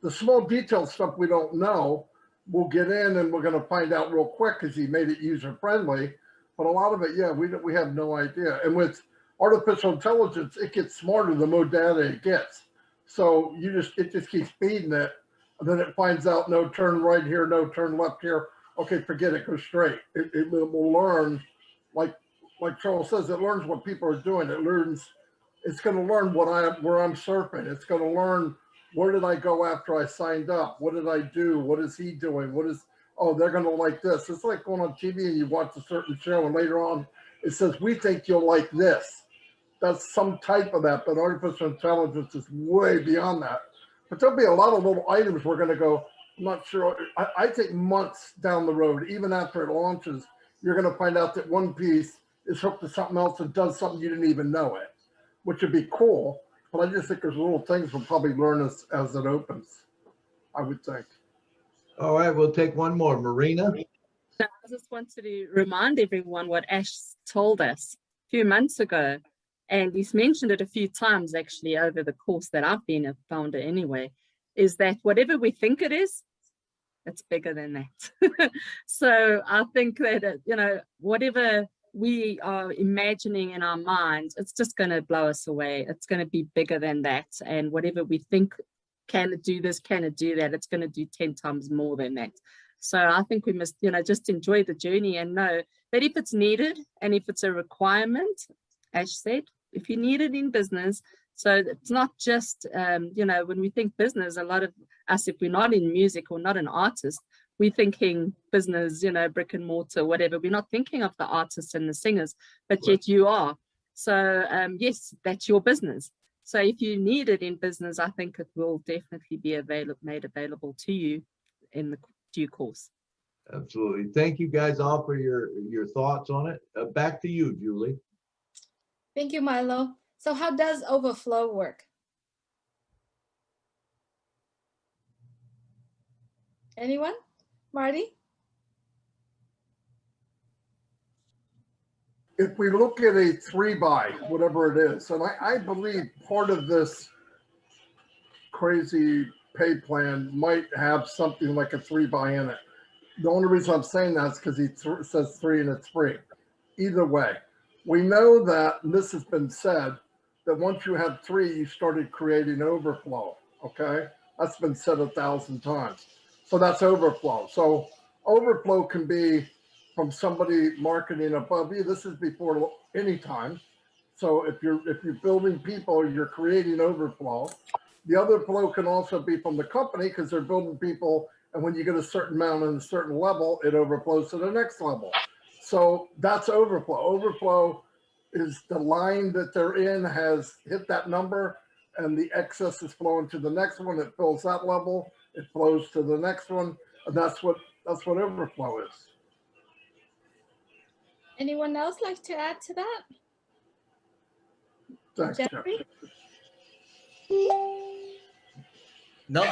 the small detailed stuff we don't know, we'll get in and we're going to find out real quick because he made it user friendly. But a lot of it, yeah, we have no idea. And with artificial intelligence, it gets smarter the more data it gets. So it just keeps feeding it. And then it finds out no turn right here, no turn left here. Okay, forget it, go straight. It will learn, like Charles says, it learns what people are doing. It's going to learn where I'm surfing. It's going to learn, where did I go after I signed up? What did I do? What is he doing? They're going to like this. It's like going on TV and you watch a certain show and later on it says, we think you'll like this. That's some type of that, but artificial intelligence is way beyond that. But there'll be a lot of little items we're going to go, I'm not sure. I think months down the road, even after it launches, you're going to find out that one piece is hooked to something else and does something you didn't even know it, which would be cool. But I just think there's little things we'll probably learn as it opens, I would think. All right, we'll take one more. Marina? I just wanted to remind everyone what Ash told us a few months ago. And he's mentioned it a few times actually over the course that I've been a founder anyway, is that whatever we think it is, it's bigger than that. So I think that, whatever we are imagining in our minds, it's just going to blow us away. It's going to be bigger than that. And whatever we think, can it do this, can it do that, it's going to do 10 times more than that. So I think we must, just enjoy the journey and know that if it's needed and if it's a requirement, Ash said, if you need it in business, so it's not just, when we think business, a lot of us, if we're not in music or not an artist, we're thinking business, brick and mortar, whatever. We're not thinking of the artists and the singers, but Right. Yet you are. So yes, that's your business. So if you need it in business, I think it will definitely be made available to you in the due course. Absolutely. Thank you guys all for your thoughts on it. Back to you, Julie. Thank you, Milo. So how does overflow work? Anyone? Marty? If we look at a 3-buy, whatever it is, and I believe part of this crazy pay plan might have something like a 3-buy in it. The only reason I'm saying that is because he says 3 and it's free. Either way, we know that, and this has been said, that once you had 3, you started creating overflow. Okay, that's been said 1,000 times. So that's overflow. So overflow can be from somebody marketing above you. This is before any time. So if you're building people, you're creating overflow. The other flow can also be from the company because they're building people, and when you get a certain amount and a certain level, it overflows to the next level. So that's overflow. Overflow is the line that they're in has hit that number, and the excess is flowing to the next one. It fills that level, it flows to the next one, and that's what overflow is. Anyone else like to add to that? Thanks, Jeff. Jeffrey? No,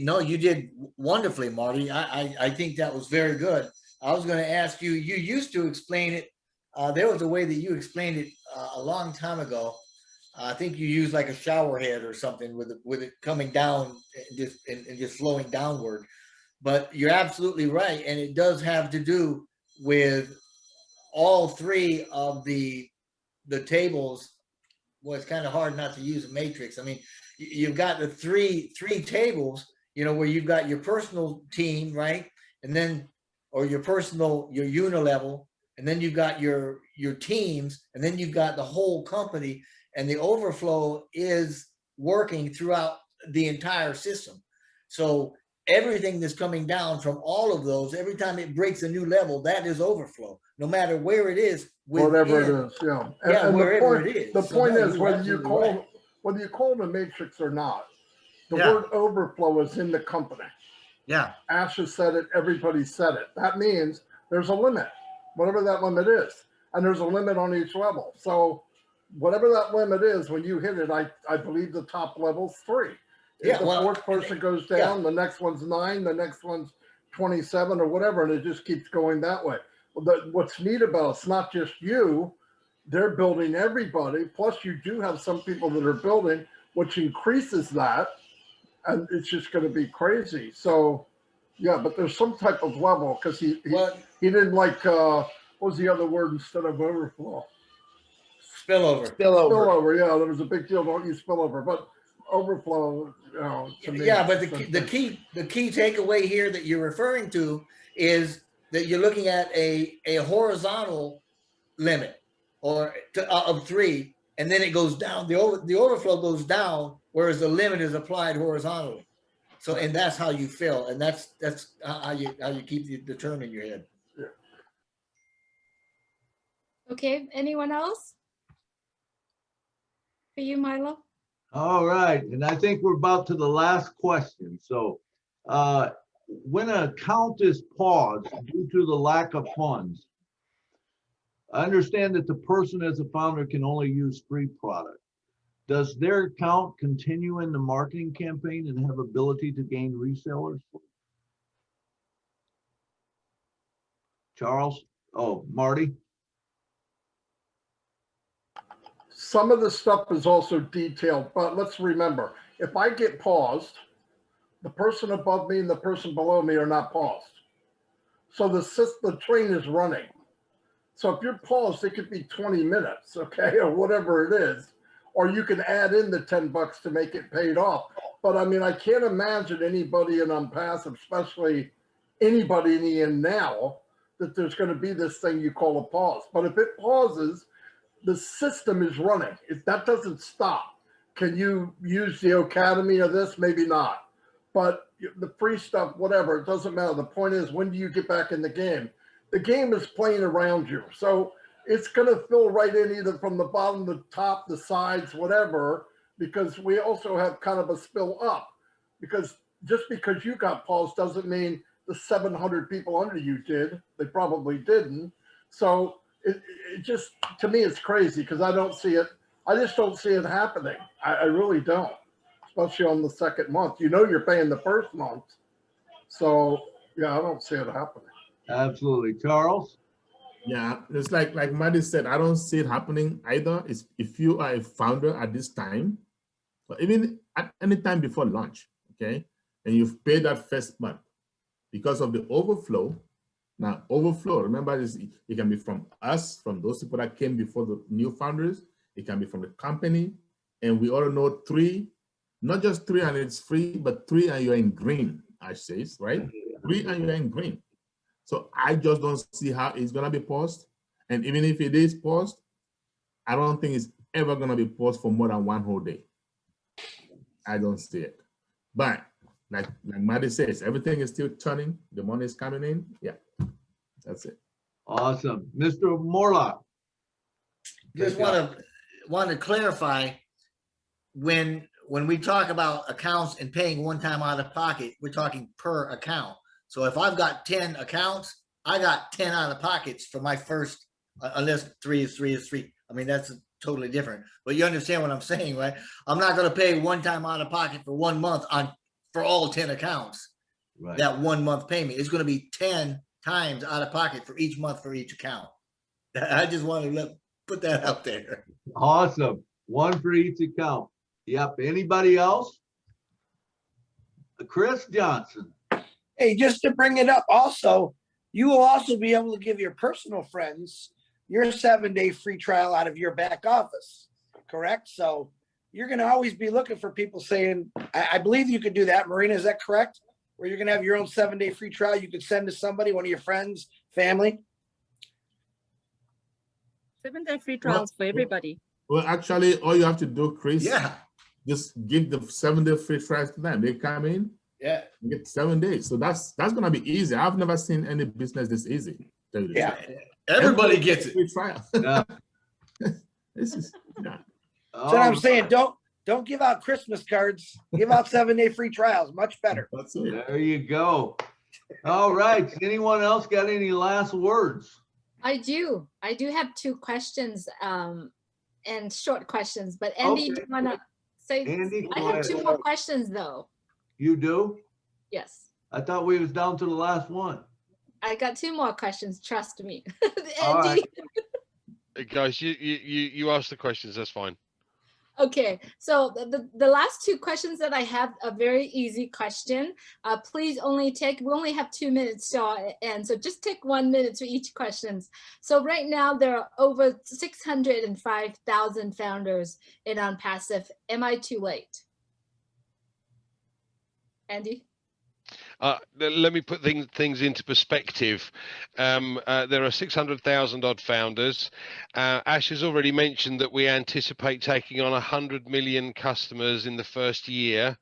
no, you did wonderfully, Marty. I think that was very good. I was going to ask you, you used to explain it. There was a way that you explained it a long time ago. I think you used like a shower head or something with it coming down and just flowing downward. But you're absolutely right. And it does have to do with all 3 of the tables. Well, it's kind of hard not to use a matrix. I mean, you've got the three tables, where you've got your personal team, right? And then, or your unilevel, and then you've got your teams, and then you've got the whole company, and the overflow is working throughout the entire system. So everything that's coming down from all of those, every time it breaks a new level, that is overflow, no matter where it is. Whatever it is, yeah. And wherever it is. The point no, is, whether you call it a matrix or not, the word overflow is in the company. Yeah. Ash has said it, everybody said it. That means there's a limit, whatever that limit is. And there's a limit on each level. So whatever that limit is, when you hit it, I believe the top level's 3. If the 4th person goes down, the next one's 9, the next one's 27 or whatever, and it just keeps going that way. What's neat about it's not just you, they're building everybody. Plus you do have some people that are building, which increases that. And it's just going to be crazy. So yeah, but there's some type of level because he didn't like, what was the other word instead of overflow? Spillover. Yeah, there was a big deal. Don't use spillover, but overflow, to me. Yeah, but the key takeaway here that you're referring to is that you're looking at a horizontal limit of 3, and then it goes down. The overflow goes down, whereas the limit is applied horizontally. So, and that's how you fill, and that's how you keep the term in your head. Yeah. Okay, anyone else? For you, Milo? All right, and I think we're about to the last question. So when an account is paused due to the lack of funds, I understand that the person as a founder can only use free product. Does their account continue in the marketing campaign and have ability to gain resellers? Charles? Oh, Marty? Some of the stuff is also detailed, but let's remember, if I get paused, the person above me and the person below me are not paused. So the train is running. So if you're paused, it could be 20 minutes, okay, or whatever it is, or you can add in the $10 to make it paid off. But I mean, I can't imagine anybody in Onpassive, especially anybody in the end now, that there's going to be this thing you call a pause. But if it pauses, the system is running. If that doesn't stop, can you use the Academy or this? Maybe not. But the free stuff, whatever, it doesn't matter. The point is, when do you get back in the game? The game is playing around you. So it's going to fill right in either from the bottom, the top, the sides, whatever, because we also have kind of a spill up. Because just because you got paused doesn't mean the 700 people under you did. They probably didn't. So it just, to me, it's crazy because I don't see it. I just don't see it happening. I really don't, especially on the second month. You know, you're paying the first month. So yeah, I don't see it happening. Absolutely. Charles? Yeah, it's like Marty said, I don't see it happening either. It's if you are a founder at this time, or even at any time before launch, okay, and you've paid that first month because of the overflow. Now, overflow, remember, this, it can be from us, from those people that came before the new founders. it can be from the company, and we all know 3, not just 3 and it's free, but 3 and you're in green, Ash says, right? 3 and you're in green. So I just don't see how it's gonna be paused. And even if it is paused, I don't think it's ever gonna be paused for more than 1 whole day. I don't see it. But like Maddie says, everything is still turning, the money is coming in. Yeah, that's it. Awesome. Mr. Morlock. Just want to clarify, when we talk about accounts and paying one time out of pocket, we're talking per account. So if I've got 10 accounts, I got 10 out of pockets for my first, unless 3 is 3. I mean, that's totally different. But you understand what I'm saying, right? I'm not going to pay one time out of pocket for 1 month for all 10 accounts. Right. That 1 month payment is going to be 10 times out of pocket for each month for each account. I just want to put that out there. Awesome. 1 for each account. Yep. Anybody else? Chris Johnson. Hey, just to bring it up also, you will also be able to give your personal friends your 7-day free trial out of your back office, correct? So you're going to always be looking for people saying, I believe you could do that. Marina, is that correct? Where you're going to have your own 7-day free trial you could send to somebody, one of your friends, family? 7-day free trials for everybody. Well, actually, all you have to do, Chris, just give the 7-day free trial to them. They come in, get 7 days. So that's going to be easy. I've never seen any business this easy. Yeah, everybody gets it. Free trial. Yeah. This is So I'm saying, don't give out Christmas cards. Give out 7-day free trials. Much better. That's it. There you go. All right. Anyone else got any last words? I do have 2 questions and short questions, but Andy, do you want to say? Andy, I have 2 more questions though. You do? Yes. I thought we was down to the last one. I got 2 more questions. Trust me. All Andy. right. Hey guys, you ask the questions. That's fine. Okay, so the last 2 questions that I have are very easy question. Please we only have 2 minutes to end, so just take 1 minute for each questions. So right now there are over 605,000 founders in ONPASSIVE. Am I too late? Andy? Let me put things into perspective. There are 600,000 odd founders. Ash has already mentioned that we anticipate taking on 100 million customers in the first year.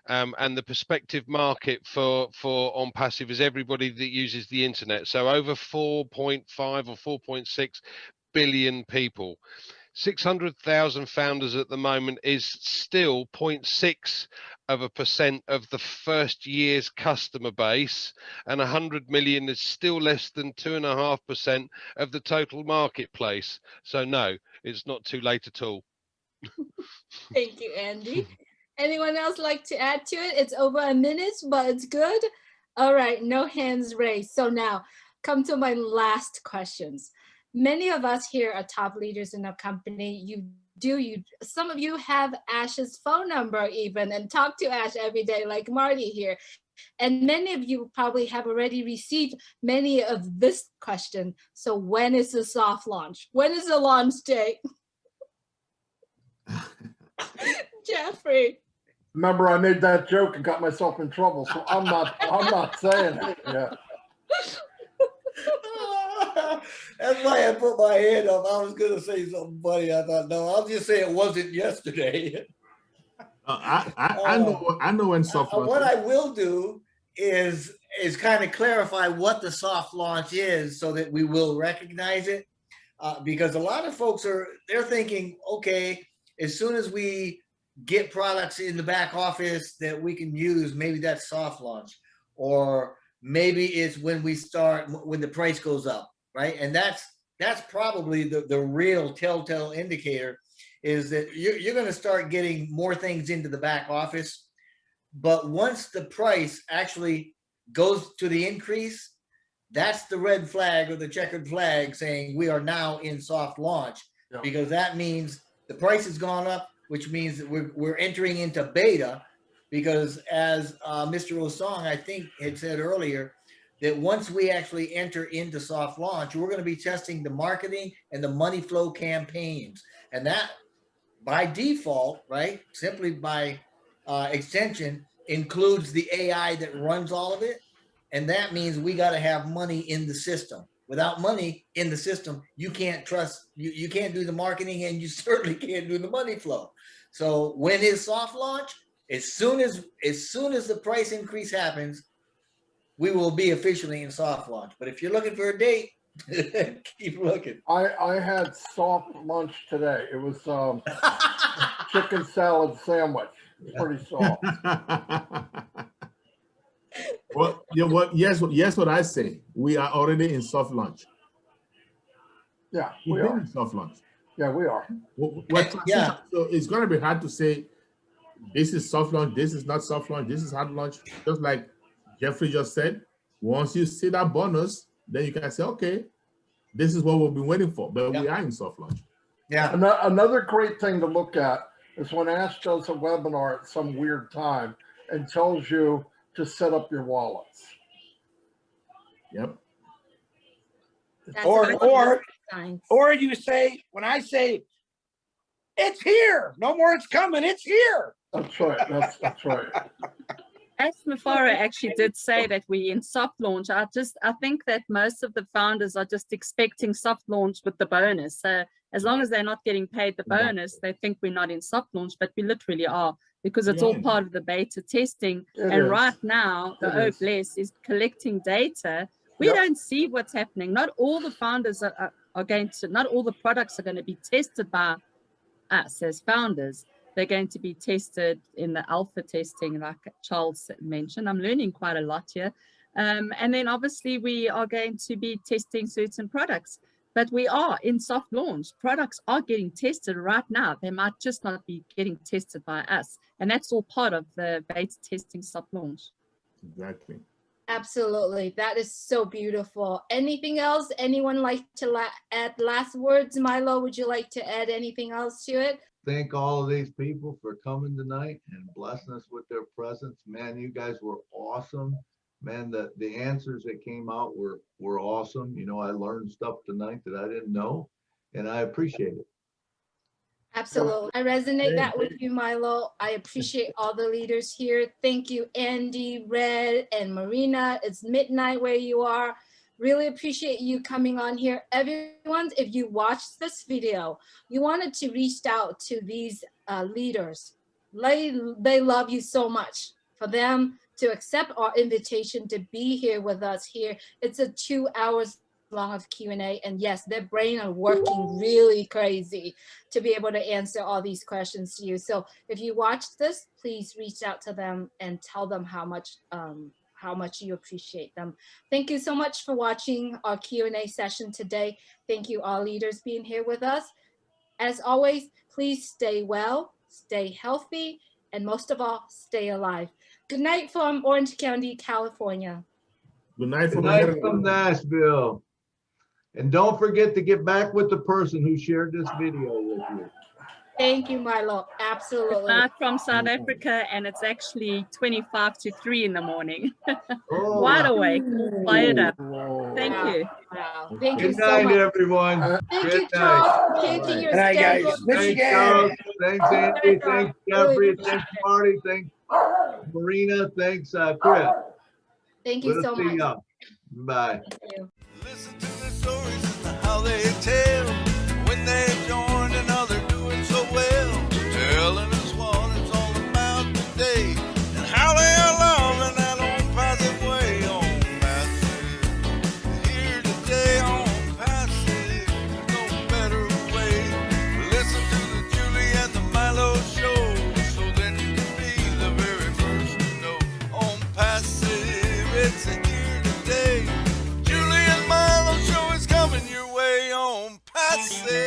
And the prospective market for ONPASSIVE is everybody that uses the internet. So over 4.5 or 4.6 billion people. 600,000 founders at the moment is still 0.6% of the first year's customer base, and 100 million is still less than 2.5% of the total marketplace. So no, it's not too late at all. Thank you, Andy. Anyone else like to add to it? It's over a minute, but it's good. All right, no hands raised. So now come to my last questions. Many of us here are top leaders in our company. Some of you have Ash's phone number even and talk to Ash every day like Marty here. And many of you probably have already received many of this question. So when is the soft launch? When is the launch date? Jeffrey. Remember, I made that joke and got myself in trouble, so I'm not saying it yet. That's why I put my hand up. I was going to say something funny. I thought, no, I'll just say it wasn't yesterday. I know when soft launch. What I will do is kind of clarify what the soft launch is so that we will recognize it. Because a lot of folks they're thinking, okay, as soon as we get products in the back office that we can use, maybe that's soft launch. Or maybe it's when the price goes up, right? And that's probably the real telltale indicator is that you're going to start getting more things into the back office. But once the price actually goes to the increase, that's the red flag or the checkered flag saying we are now in soft launch, because that means the price has gone up, which means that we're entering into beta, because as Mr. Osong, I think, had said earlier, that once we actually enter into soft launch, we're going to be testing the marketing and the money flow campaigns. And that by default, right, simply by extension, includes the AI that runs all of it. And that means we got to have money in the system. Without money in the system, you can't trust, you can't do the marketing, and you certainly can't do the money flow. So when is soft launch? As soon as the price increase happens, we will be officially in soft launch. But if you're looking for a date, keep looking. I had soft lunch today. It was chicken salad sandwich. Pretty soft. Well, yeah, yes, what I say. We are already in soft launch. Yeah, We've we been are. in soft launch. Yeah, we are. Yeah. So it's going to be hard to say this is soft launch, this is not soft launch, this is hard launch. Just like Jeffrey just said, once you see that bonus, then you can say, okay, this is what we've been waiting for. But we are in soft launch. Yeah. Another great thing to look at is when Ash does a webinar at some weird time and tells you to set up your wallets. Yep. That's Or you say, when I say, it's here, no more it's coming, it's here. That's right. That's right. As Mafara actually did say that we in soft launch, I think that most of the founders are just expecting soft launch with the bonus. So as long as they're not getting paid the bonus, they think we're not in soft launch, but we literally are, because it's all part of the beta testing. Right now, the OBLESS is collecting data. We don't see what's happening. Not all the founders are going to, not all the products are going to be tested by us as founders. They're going to be tested in the alpha testing, like Charles mentioned. I'm learning quite a lot here. And then obviously we are going to be testing certain products, but we are in soft launch. Products are getting tested right now. They might just not be getting tested by us. And that's all part of the beta testing soft launch. Exactly. Absolutely. That is so beautiful. Anything else? Anyone like to add last words? Milo, would you like to add anything else to it? Thank all of these people for coming tonight and blessing us with their presence. Man, you guys were awesome. Man, the answers that came out were awesome. You know, I learned stuff tonight that I didn't know, and I appreciate it. Absolutely. I resonate that with you, Milo. I appreciate all the leaders here. Thank you, Andy, Red, and Marina. It's midnight where you are. Really appreciate you coming on here. Everyone, if you watched this video, you wanted to reach out to these leaders. They love you so much. For them to accept our invitation to be here with us here, it's a 2 hours long of Q&A, and yes, their brain are working really crazy to be able to answer all these questions to you. So if you watched this, please reach out to them and tell them how much you appreciate them. Thank you so much for watching our Q&A session today. Thank you all leaders being here with us. As always, please stay well, stay healthy, and most of all, stay alive. Good night from Orange County, California. Good night from Nashville. And don't forget to get back with the person who shared this video with you. Thank you, Milo. Absolutely. Back from South Africa, and it's actually 25 to 3 in the morning. Oh, Wide awake, fired up. Thank you. Wow. Thank you Good so night, much. everyone. Thank Good you, night. Charles, for taking your Good night, guys. schedule. Michigan. Thanks, Charles. Thanks, Andy. Thanks, Jeffrey. Really Thanks, Marty. Thanks, Marina. Thanks, Chris. Thank you so much. Ya. Bye. Thank you. Listen to the stories and how they tell when they joined and how they're doing so well. Telling us what it's all about today and how they are loving that own passive way. On passive, here today on passive, there's no better way. Listen to the Julie and the Milo show, so then you can be the very first to know. On passive, it's a here today. Julie and Milo show is coming your way on passive.